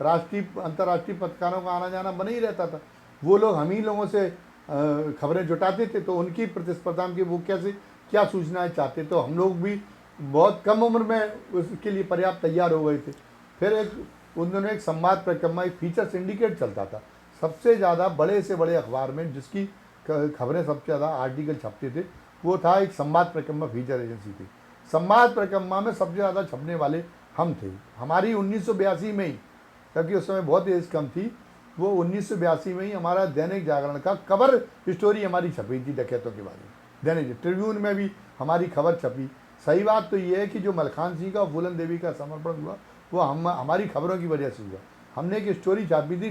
राष्ट्रीय अंतर्राष्ट्रीय पत्रकारों का आना जाना बना ही रहता था। वो लोग हम ही लोगों से खबरें जुटाते थे, तो उनकी प्रतिस्पर्धा में कि वो कैसे क्या सूचनाएं चाहते, तो हम लोग भी बहुत कम उम्र में उसके लिए पर्याप्त तैयार हो गए थे। फिर उन दिनों एक संवाद परिक्रमा, एक फीचर सिंडिकेट चलता था। सबसे ज़्यादा बड़े से बड़े अखबार में जिसकी खबरें सबसे ज़्यादा आर्टिकल छपते थे, वो था एक संवाद परिक्रमा फीचर एजेंसी थी। संवाद परिक्रमा में सबसे ज़्यादा छपने वाले हम थे। हमारी 1982 में ही, क्योंकि उस समय बहुत एज कम थी, वो 1982 में ही हमारा दैनिक जागरण का कवर स्टोरी हमारी छपी थी डकैतों के बारे में। दैनिक ट्रिब्यून में भी हमारी खबर छपी। सही बात तो ये है कि जो मलखान सिंह का और फूलन देवी का समर्पण हुआ, वो हमारी खबरों की वजह से हुआ। हमने एक स्टोरी छापी थी,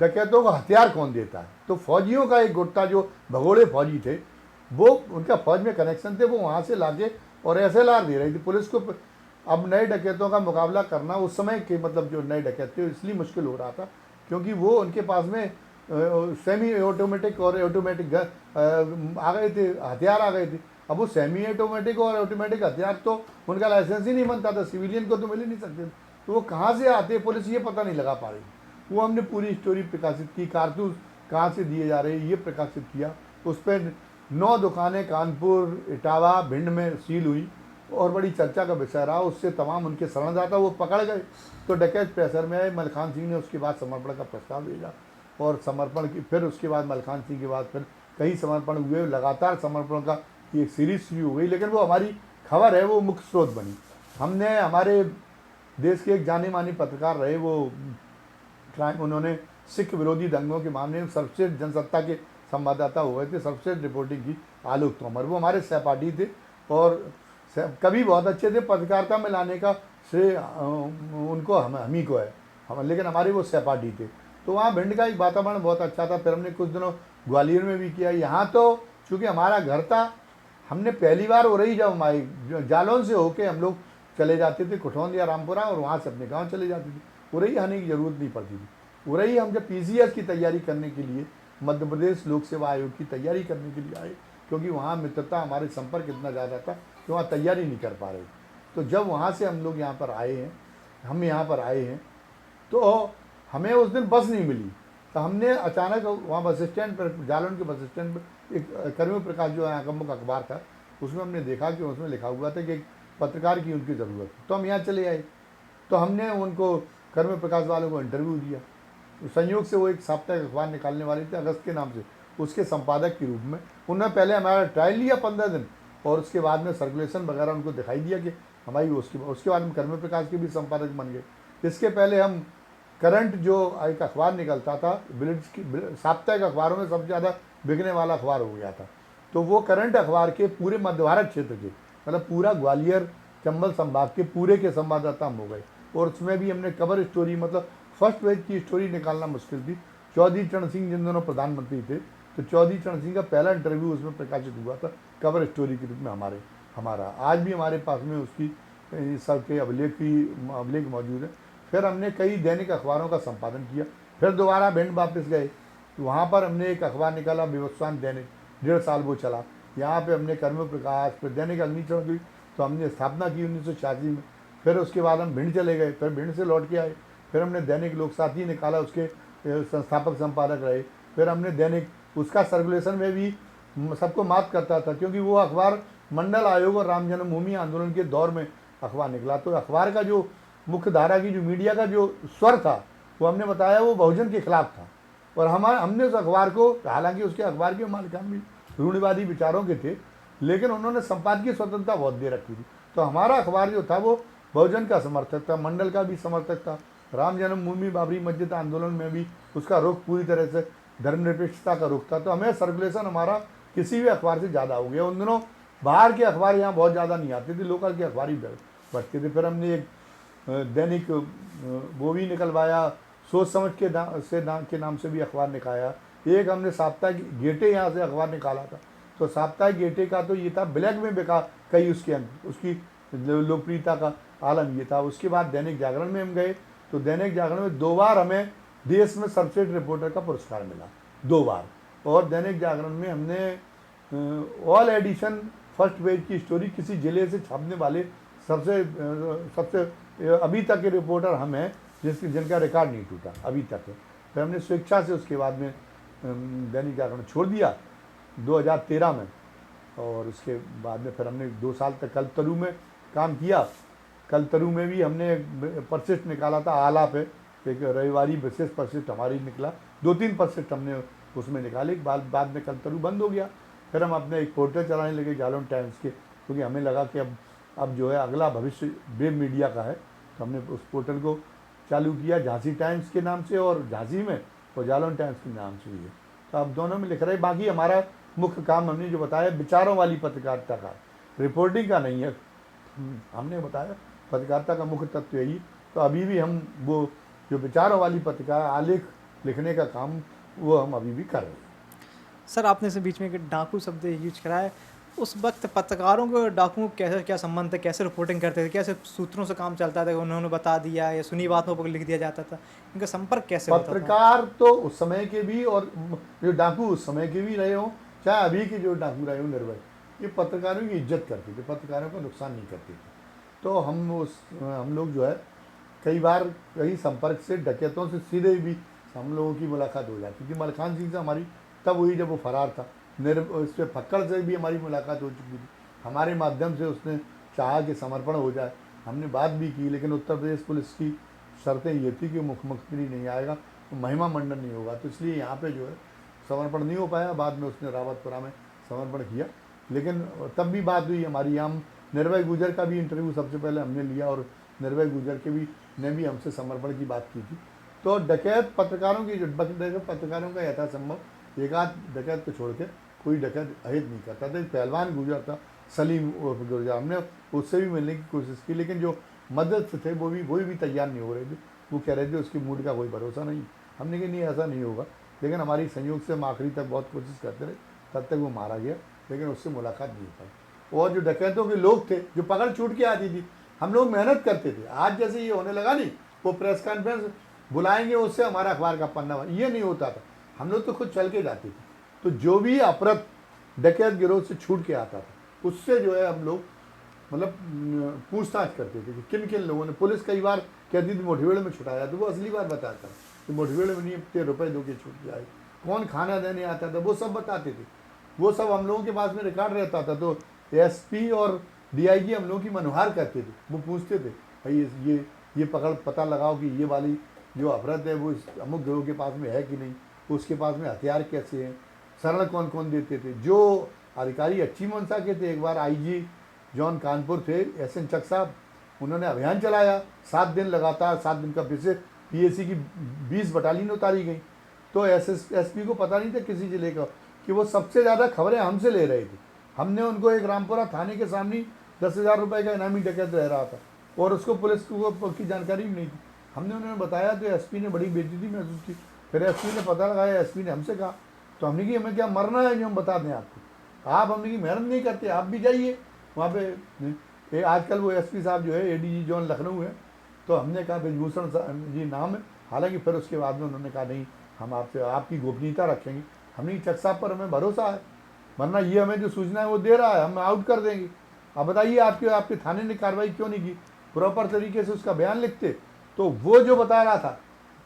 डकैतों को हथियार कौन देता है। तो फौजियों का एक गुट था, जो भगोड़े फौजी थे, वो उनका फौज में कनेक्शन थे, वो वहाँ से लाके और SLR दे रही थी पुलिस को। अब नए डकैतों का मुकाबला करना उस समय के मतलब जो नए डकैत थे इसलिए मुश्किल हो रहा था, क्योंकि वो उनके पास में सेमी ऑटोमेटिक और ऑटोमेटिक आ गए थे, हथियार आ गए थे। अब वो सेमी ऑटोमेटिक और ऑटोमेटिक हथियार तो उनका लाइसेंस ही नहीं बनता था, सिविलियन को तो मिल ही नहीं सकते थे। तो वो कहाँ से आते, पुलिस ये पता नहीं लगा पा रही। वो हमने पूरी स्टोरी प्रकाशित की, कारतूस कहाँ से दिए जा रहे ये प्रकाशित किया। उस पर 9 दुकानें कानपुर, इटावा, भिंड में सील हुई और बड़ी चर्चा का विषय रहा। उससे तमाम उनके शरणदाता वो पकड़ गए। तो डकैत प्रेशर में आए। मलखान सिंह ने उसके बाद समर्पण का प्रस्ताव भेजा और समर्पण की, फिर उसके बाद मलखान सिंह के बाद फिर कई समर्पण हुए। लगातार समर्पण का एक सीरीज शुरू हो गई, लेकिन वो हमारी खबर है वो मुख्य स्रोत बनी। हमने हमारे देश के एक जाने माने पत्रकार रहे, वो उन्होंने सिख विरोधी दंगों के मामले में सर्वश्रेष्ठ जनसत्ता के संवाददाता हुए थे, सर्वश्रेष्ठ रिपोर्टिंग की आलोक तोमर। वो हमारे सहपाठी थे और कभी बहुत अच्छे थे। पत्रकारिता में लाने का श्रेय उनको हम ही को है, लेकिन हमारे वो सहपाठी थे। तो वहाँ भिंड का एक वातावरण बहुत अच्छा था। फिर हमने कुछ दिनों ग्वालियर में भी किया। यहाँ तो चूँकि हमारा घर था, हमने पहली बार हो रही जब हमारी जालौन से होके हम लोग चले जाते थे कुठौन या रामपुरा, और वहाँ से अपने गाँव चले जाते थे। उरई आने की ज़रूरत नहीं पड़ती थी। उरई हम जब PCS की तैयारी करने के लिए, मध्य प्रदेश लोक सेवा आयोग की तैयारी करने के लिए आए, क्योंकि वहाँ मित्रता, हमारे संपर्क इतना ज़्यादा था कि वहाँ तैयारी नहीं कर पा रहे। तो जब वहाँ से हम लोग यहाँ पर आए हैं, हम यहाँ पर आए हैं, तो हमें उस दिन बस नहीं मिली। तो हमने अचानक वहाँ बस स्टैंड पर, जालौन के बस स्टैंड पर एक कर्मी प्रकाश जो यहाँ का अखबार था, उसमें हमने देखा कि उसमें लिखा हुआ था कि एक पत्रकार की उनकी ज़रूरत है। तो हम यहाँ चले आए। तो हमने उनको कर्मी प्रकाश वालों को इंटरव्यू दिया। तो संयोग से वो एक साप्ताहिक अखबार निकालने वाले थे अगस्त के नाम से, उसके संपादक के रूप में। उन्होंने पहले हमारा ट्रायल लिया 15 दिन, और उसके बाद में सर्कुलेशन वगैरह उनको दिखाई दिया कि हमारी उसके बाद में कर्मी प्रकाश के भी संपादक बन गए। इसके पहले हम करंट जो एक अखबार निकलता था, विलेज की साप्ताहिक अखबारों में सबसे ज़्यादा बिकने वाला अखबार हो गया था। तो वो करंट अखबार के पूरे मध्य भारत क्षेत्र के, मतलब पूरा ग्वालियर चंबल संभाग के पूरे के संवाददाता हम हो गए। और उसमें भी हमने कवर स्टोरी, मतलब फर्स्ट पेज की स्टोरी निकालना मुश्किल थी। चौधरी चरण सिंह जिन दोनों प्रधानमंत्री थे, तो चौधरी चरण सिंह का पहला इंटरव्यू उसमें प्रकाशित हुआ था कवर स्टोरी के रूप में हमारा। आज भी हमारे पास में उसकी सबके अभिलेख मौजूद है। फिर हमने कई दैनिक अखबारों का संपादन किया। फिर दोबारा भिंड वापस गए, तो वहाँ पर हमने एक अखबार निकाला, विवस्वान दैनिक, 1.5 साल वो चला। यहाँ पे हमने कर्म प्रकाश, फिर दैनिक अग्निचरण की तो हमने स्थापना की 1986 में। फिर उसके बाद हम भिंड चले गए, फिर भिंड से लौट के आए, फिर हमने दैनिक लोकसाथी निकाला, उसके संस्थापक संपादक रहे। फिर हमने दैनिक, उसका सर्कुलेशन में भी सबको मात करता था, क्योंकि वो अखबार मंडल आयोग और राम जन्मभूमि आंदोलन के दौर में अखबार निकला। तो अखबार का जो मुख्य धारा की जो मीडिया का जो स्वर था, वो हमने बताया वो बहुजन के खिलाफ था। और हमने उस अखबार को, हालांकि उसके अखबार के मालिकान भी रूढ़िवादी विचारों के थे, लेकिन उन्होंने संपादकीय स्वतंत्रता बहुत दे रखी थी। तो हमारा अखबार जो था वो बहुजन का समर्थक था, मंडल का भी समर्थक था। राम जन्मभूमि बाबरी मस्जिद आंदोलन में भी उसका रुख पूरी तरह से धर्मनिरपेक्षता का रुख था। तो हमें सर्कुलेशन हमारा किसी भी अखबार से ज़्यादा हो गया। उन दिनों बाहर के अखबार यहाँ बहुत ज़्यादा नहीं आते थे, लोकल के अखबार ही बढ़ते थे। फिर हमने एक दैनिक वो भी निकलवाया, सोच समझ के नाम से भी अखबार निकाला। एक हमने साप्ताहिक गेटे यहाँ से अखबार निकाला था। तो साप्ताहिक गेटे का तो ये था, ब्लैक में बिका कई उसके अंक, उसकी लोकप्रियता का आलम ये था। उसके बाद दैनिक जागरण में हम गए, तो दैनिक जागरण में 2 बार हमें देश में सर्वश्रेष्ठ रिपोर्टर का पुरस्कार मिला, 2 बार। और दैनिक जागरण में हमने ऑल एडिशन फर्स्ट पेज की स्टोरी किसी जिले से छापने वाले सबसे अभी तक के रिपोर्टर हम हैं, जिनका रिकॉर्ड नहीं टूटा अभी तक है। फिर हमने स्वेच्छा से उसके बाद में दैनिक जागरण छोड़ दिया 2013 में। और उसके बाद में फिर हमने 2 साल तक कल्पतरू में काम किया। कल्पतरू में भी हमने परसिस्ट निकाला था, आला पे एक रविवारी विशेष परसिस्ट हमारी निकला, 2-3 परसिस्ट हमने उसमें निकाले। बाद में कल्पतरू बंद हो गया। फिर हम अपने एक पोर्टल चलाने लगे जालौन टाइम्स के, क्योंकि हमें लगा कि अब जो है अगला भविष्य वेब मीडिया का है। तो हमने उस पोर्टल को चालू किया झांसी टाइम्स के नाम से, और झांसी में और जालौन टाइम्स के नाम से भी है। तो अब दोनों में लिख रहे। बाकी हमारा मुख्य काम हमने जो बताया विचारों वाली पत्रकारिता का, रिपोर्टिंग का नहीं है। हमने बताया पत्रकारिता का मुख्य तत्व यही। तो अभी भी हम वो जो विचारों वाली पत्रकार आलेख लिखने का काम वो हम अभी भी कर रहे हैं। सर, आपने से बीच में एक डाकू शब्द यूज करा है। उस वक्त पत्रकारों को डाकुओं कैसे क्या संबंध था, कैसे रिपोर्टिंग करते थे, कैसे सूत्रों से काम चलता था, उन्होंने बता दिया या सुनी बातों पर लिख दिया जाता था, इनका संपर्क कैसे होता था? पत्रकार तो उस समय के भी और जो डाकू उस समय के भी रहे हों, चाहे अभी के जो डाकू रहे हों निर्भय, ये पत्रकारों की इज्जत करते थे, पत्रकारों का नुकसान नहीं करते थे। तो हम लोग जो है कई बार कई संपर्क से डकैतों से सीधे भी हम लोगों की मुलाकात हो जाती थी। मलखान सिंह से हमारी तब हुई जब वो फरार था। इस पर फक्कड़ से भी हमारी मुलाकात हो चुकी थी। हमारे माध्यम से उसने चाहा कि समर्पण हो जाए, हमने बात भी की, लेकिन उत्तर प्रदेश पुलिस की शर्तें ये थी कि मुख्यमंत्री नहीं आएगा तो महिमा मंडन नहीं होगा, तो इसलिए यहाँ पे जो है समर्पण नहीं हो पाया। बाद में उसने रावतपुरा में समर्पण किया, लेकिन तब भी बात हुई हमारी। हम निर्भय गुजर का भी इंटरव्यू सबसे पहले हमने लिया, और निर्भय गुजर के भी ने भी हमसे समर्पण की बात की थी। तो डकैत पत्रकारों की पत्रकारों का यथासंभव एक आध डकैत को छोड़ के कोई डकैत अहित नहीं करता था। एक पहलवान गुजर था सलीम गुजर, हमने उससे भी मिलने की कोशिश की, लेकिन जो मदद थे वो भी तैयार नहीं हो रहे थे। वो कह रहे थे उसकी मूड का कोई भरोसा नहीं। हमने कहा नहीं ऐसा नहीं होगा, लेकिन हमारी संयोग से हम आखिरी तक बहुत कोशिश करते रहे, तब तक वो मारा गया, लेकिन उससे मुलाकात नहीं हो पाई। और जो डकैतों के लोग थे जो पकड़ छूट के आती थी, हम लोग मेहनत करते थे। आज जैसे ये होने लगा नहीं, वो प्रेस कॉन्फ्रेंस बुलाएंगे उससे हमारा अखबार का पन्ना, ये नहीं होता था। हम लोग तो खुद चल के जाते थे। तो जो भी अपराध डकैत गिरोह से छूट के आता था उससे जो है हम लोग मतलब पूछताछ करते थे कि किन किन लोगों ने। पुलिस कई बार कहती थी मुठभेड़ में छुटाया, तो वो असली बात बताता कि मुठभेड़ में नहीं, इतने रुपये दो के छूट के आए, कौन खाना देने आता था, वो सब बताते थे। वो सब हम लोगों के पास में रिकॉर्ड रहता था। तो एसपी और डीआईजी हम लोगों की मनोहार करते थे, वो पूछते थे भाई ये पता लगाओ कि ये वाली जो अपराध है वो इस अमुक गिरोह के पास में है कि नहीं, उसके पास में हथियार कैसे हैं, शरण कौन कौन देते थे। जो अधिकारी अच्छी मंशा के थे, एक बार आईजी जॉन कानपुर थे SN चक साहब, उन्होंने अभियान चलाया 7 दिन लगातार, 7 दिन का विशेष PAC की 20 बटालियन उतारी गई। तो एसपी को पता नहीं था किसी जिले का कि वो सबसे ज़्यादा खबरें हमसे ले रहे थे। हमने उनको एक रामपुरा थाने के सामने 10,000 रुपये का इनामी डकैत रह रहा था, और उसको पुलिस को की जानकारी भी नहीं थी। हमने उन्हें बताया तो एसपी ने बड़ी बेइज्जती महसूस की। फिर एसपी ने पता लगाया, एसपी ने हमसे कहा, तो हमने कि हमें क्या मरना है जो हम बता दें आपको, आप हमने की मेहनत नहीं करते, आप भी जाइए वहाँ पे। आजकल वो एसपी साहब जो है ADG जोन लखनऊ है, तो हमने कहा ब्रजभूषण जी नाम है। हालांकि फिर उसके बाद में उन्होंने कहा नहीं, हम आपसे आपकी गोपनीयता रखेंगे। हमने चक साहब पर हमें भरोसा है, वरना ये हमें जो सूचना है वो दे रहा है, हम आउट कर देंगे। अब बताइए आपके आपके थाने ने कार्रवाई क्यों नहीं की, प्रॉपर तरीके से उसका बयान लिखते तो वो जो बता रहा था।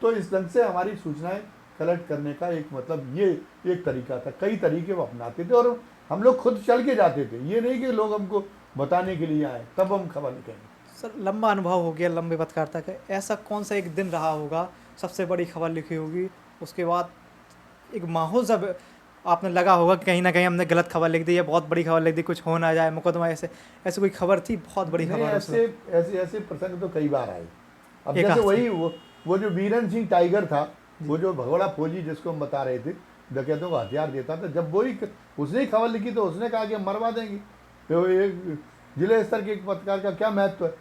तो इस ढंग से हमारी सूचनाएं कलेक्ट करने का एक मतलब ये एक तरीका था। कई तरीके वो अपनाते थे और हम लोग खुद चल के जाते थे, ये नहीं कि लोग हमको बताने के लिए आए तब हम खबर लिखेंगे। सर लंबा अनुभव हो गया लंबे पत्रकारिता का, ऐसा कौन सा एक दिन रहा होगा सबसे बड़ी खबर लिखी होगी, उसके बाद एक माहौल जब आपने लगा होगा कि कहीं ना कहीं हमने गलत खबर लिख दी या बहुत बड़ी खबर लिख दी, कुछ हो ना जाए मुकदमा, ऐसे ऐसे कोई खबर थी बहुत बड़ी नहीं, खबर? ऐसे ऐसे ऐसे प्रसंग तो कई बार आए। अब एक जैसे आध वही वो जो बीरन सिंह टाइगर था, वो जो भगोड़ा फौजी जिसको हम बता रहे थे, डकैतों को हथियार देता था, जब वही उसने ही खबर लिखी तो उसने कहा कि हम मरवा देंगे। तो एक जिले स्तर के एक पत्रकार का क्या महत्व है।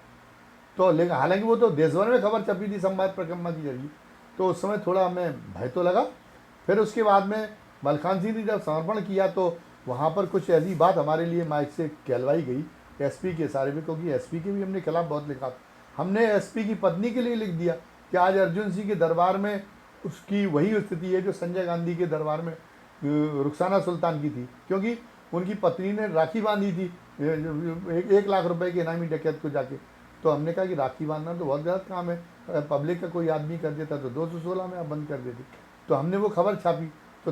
तो लेकिन हालांकि वो तो देश भर में खबर छपी थी संवाद परिक्रमा के जरिए, तो उस समय थोड़ा हमें भय तो लगा। फिर उसके बाद में मलखान सिंह ने जब समर्पण किया तो वहाँ पर कुछ ऐसी बात हमारे लिए माइक से कहलवाई गई एसपी के इशारे में, क्योंकि एसपी के भी हमने खिलाफ बहुत लिखा। हमने एसपी की पत्नी के लिए लिख दिया कि आज अर्जुन सिंह के दरबार में उसकी वही स्थिति है जो संजय गांधी के दरबार में रुखसाना सुल्तान की थी, क्योंकि उनकी पत्नी ने राखी बांधी थी 1 लाख रुपए के इनामी डकैत को जाके। तो हमने कहा कि राखी बांधना तो बहुत गलत काम है, पब्लिक का कोई आदमी कर देता तो 216 में आप बंद कर देते। तो हमने वो खबर छापी। तो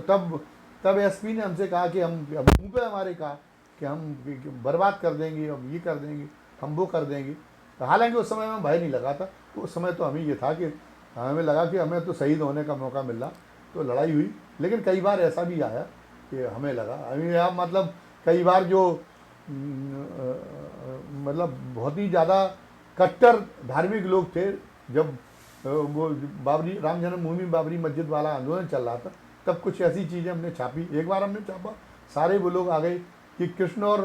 तब एसपी ने हमसे कहा कि हम मुँह पे हमारे कहा कि हम बर्बाद कर देंगे, हम ये कर देंगे, हम वो कर देंगे। तो हालांकि उस समय में भय नहीं लगा था, उस समय तो हमें ये था कि हमें लगा कि हमें तो शहीद होने का मौका मिल रहा। तो लड़ाई हुई, लेकिन कई बार ऐसा भी आया कि हमें लगा यहाँ मतलब कई बार जो मतलब बहुत ही ज़्यादा कट्टर धार्मिक लोग थे, जब वो बाबरी राम जन्मभूमि बाबरी मस्जिद वाला आंदोलन चल रहा था, तब कुछ ऐसी चीज़ें हमने छापी। एक बार हमने छापा, सारे वो लोग आ गए कि कृष्ण और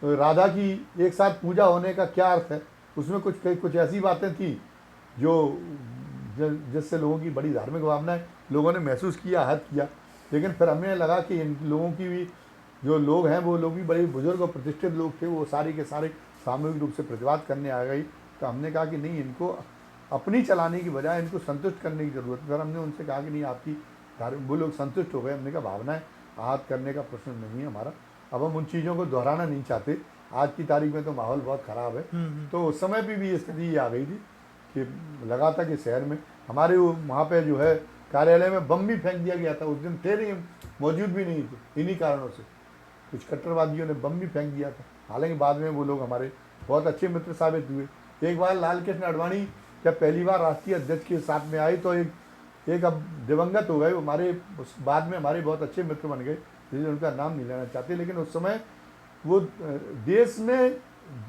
राधा की एक साथ पूजा होने का क्या अर्थ है। उसमें कुछ ऐसी बातें थी जो जिससे लोगों की बड़ी धार्मिक भावनाएं लोगों ने महसूस किया, हद किया। लेकिन फिर हमें लगा कि इन लोगों की भी जो लोग हैं वो लोग भी बड़े बुजुर्ग और प्रतिष्ठित लोग थे, वो सारे के सारे सामूहिक रूप से प्रतिवाद करने आ गई। तो हमने कहा कि नहीं, इनको अपनी चलाने की बजाय इनको संतुष्ट करने की ज़रूरत है। फिर हमने उनसे कहा कि नहीं, आपकी वो लोग संतुष्ट हो गए। हमने कहा भावनाएं आहत करने का प्रश्न नहीं है हमारा, अब हम उन चीज़ों को दोहराना नहीं चाहते। आज की तारीख में तो माहौल बहुत ख़राब है। तो उस समय भी स्थिति आ गई थी कि लगा था कि शहर में हमारे वहाँ पे जो है कार्यालय में बम भी फेंक दिया गया था। उस दिन थे नहीं, मौजूद भी नहीं थे, इन्हीं कारणों से कुछ कट्टरवादियों ने बम भी फेंक दिया था। हालांकि बाद में वो लोग हमारे बहुत अच्छे मित्र साबित हुए। एक बार लाल कृष्ण आडवाणी जब पहली बार राष्ट्रीय अध्यक्ष के साथ में आए तो एक अब दिवंगत हो गए, हमारे बाद में हमारे बहुत अच्छे मित्र बन गए, जिसे उनका नाम नहीं लेना चाहते। लेकिन उस समय वो देश में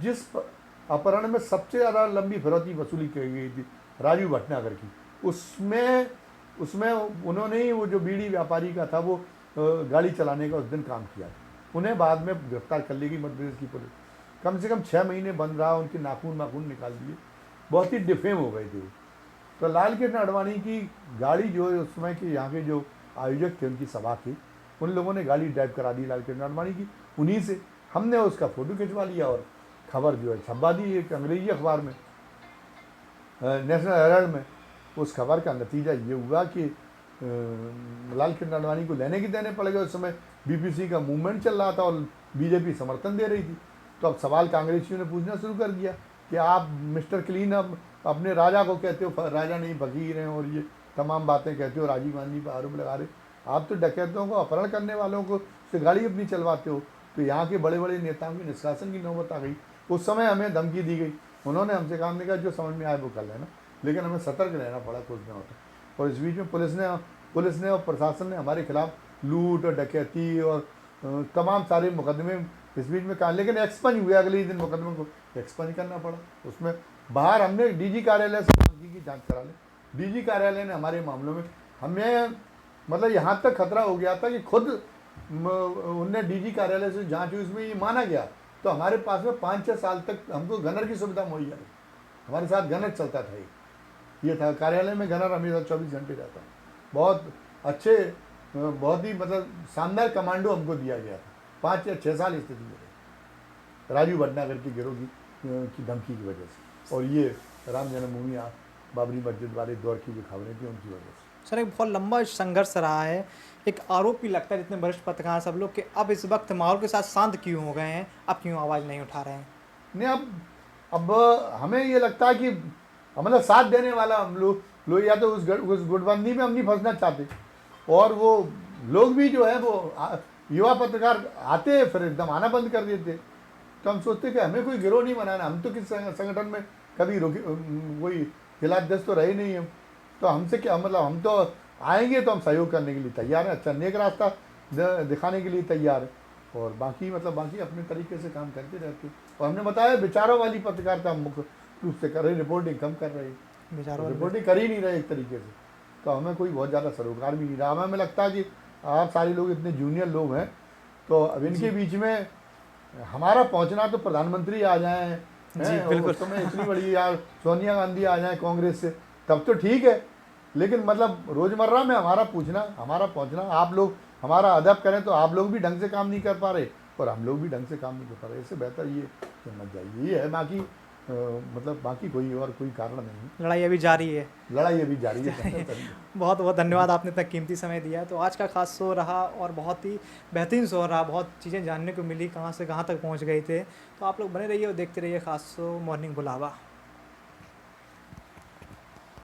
जिस अपहरण में सबसे ज़्यादा लंबी फिरौती वसूली की गई थी राजू भटनागर की, उसमें उन्होंने ही वो जो बीड़ी व्यापारी का था वो गाड़ी चलाने का उस दिन काम किया। उन्हें बाद में गिरफ्तार कर ली गई मध्य प्रदेश की पुलिस। कम से कम 6 महीने बंद रहा, उनके नाखून निकाल दिए, बहुत ही डिफेम हो गए थे। तो लाल कृष्ण आडवाणी की गाड़ी जो है उस समय के यहाँ के जो आयोजक थे उनकी सभा की, उन लोगों ने गाड़ी ड्राइव करा दी लाल कृष्ण आडवाणी की। उन्हीं से हमने उसका फ़ोटो खिंचवा लिया और खबर जो है छपवा दी एक अंग्रेजी अखबार में, नेशनल हेराल्ड में। उस खबर का नतीजा ये हुआ कि लाल कृष्ण आडवाणी को लेने के देने पड़ गए। उस समय बीपीसी का मूवमेंट चल रहा था और बीजेपी समर्थन दे रही थी। तो अब सवाल कांग्रेसियों ने पूछना शुरू कर दिया कि आप मिस्टर क्लीन अब अपने राजा को कहते हो, राजा नहीं फकीर हैं, और ये तमाम बातें कहते हो, राजीव गांधी पर आरोप लगा रहे। आप तो डकैतों को अपहरण करने वालों को से गाड़ी अपनी चलवाते हो। तो यहाँ के बड़े बड़े नेताओं की निष्कासन की नौबत आ गई। उस समय हमें धमकी दी गई। उन्होंने हमसे कहा, हमने कहा जो समझ में आए वो कर लेना, लेकिन हमें सतर्क रहना पड़ा कुछ दिनों तक। और इस बीच में पुलिस ने और प्रशासन ने हमारे खिलाफ लूट और डकैती और तमाम सारे मुकदमे इस बीच में कहा, लेकिन एक्सपंज हुए। अगले दिन मुकदमे को एक्सपंज करना पड़ा। उसमें बाहर हमने डीजी कार्यालय से मांगी की जाँच करा ले। डीजी कार्यालय ने हमारे मामलों में हमें मतलब यहाँ तक खतरा हो गया था कि खुद उनने डीजी कार्यालय से जाँच हुई, उसमें ये माना गया। तो हमारे पास में 5-6 साल तक हमको गनर की सुविधा मुहैया रही। हमारे साथ गनर चलता था। ये था कार्यालय में गनर हमेशा 24 घंटे रहता। बहुत अच्छे, बहुत ही मतलब शानदार कमांडो हमको दिया गया था। 5 या 6 साल स्थिति में रही राजू भटनागर की गिरोह की धमकी की वजह से, और ये राम जन्मभूमि बाबरी मस्जिद वाले दौर की जो खबरें थी उनकी वजह से। सर एक बहुत लंबा संघर्ष रहा है। एक आरोप भी लगता है जितने वरिष्ठ पत्रकार सब लोग कि अब इस वक्त माहौल के साथ शांत क्यों हो गए हैं, अब क्यों आवाज़ नहीं उठा रहे हैं? नहीं, अब हमें ये लगता है कि मतलब साथ देने वाला हम लोग या तो उस गुटबंदी में हम नहीं फंसना चाहते, और वो लोग भी जो है वो युवा पत्रकार आते फिर एकदम आना बंद कर देते। तो हम सोचते कि हमें कोई गिरोह नहीं बनाना, हम तो किस संगठन में कभी कोई जिलाध्यक्ष तो रहे नहीं हम, तो हमसे क्या मतलब, हम तो आएंगे तो हम सहयोग करने के लिए तैयार हैं, अच्छा नेक रास्ता दिखाने के लिए तैयार है, और बाकी बाकी अपने तरीके से काम करते रहते। और हमने बताया विचारों वाली पत्रकारिता हम मुख्य रूप से कर रहे, रिपोर्टिंग कम कर रहे, विचारों रिपोर्टिंग कर ही नहीं रहे एक तरीके से, तो हमें कोई बहुत ज़्यादा सरोकार भी नहीं रहा। हमें लगता है कि आप सारे लोग इतने जूनियर लोग हैं, तो अब इनके बीच में हमारा पहुंचना तो प्रधानमंत्री आ जाएं, बिल्कुल समय इतनी बड़ी यार सोनिया गांधी आ जाएं कांग्रेस से, तब तो ठीक है, लेकिन मतलब रोजमर्रा में हमारा पूछना, हमारा पहुंचना, आप लोग हमारा अदब करें तो आप लोग भी ढंग से काम नहीं कर पा रहे और हम लोग भी ढंग से काम नहीं कर पा रहे। इससे बेहतर ये करना चाहिए, ये है। बाकी बाकी कोई कारण नहीं, लड़ाई अभी जारी है। लड़ाई अभी जारी है। बहुत बहुत धन्यवाद, आपने इतना कीमती समय दिया। तो आज का खास शो रहा और बहुत ही बेहतरीन शो रहा, बहुत चीज़ें जानने को मिली, कहाँ से कहाँ तक पहुँच गए थे। तो आप लोग बने रहिए और देखते रहिए खास शो मॉर्निंग बुलावा।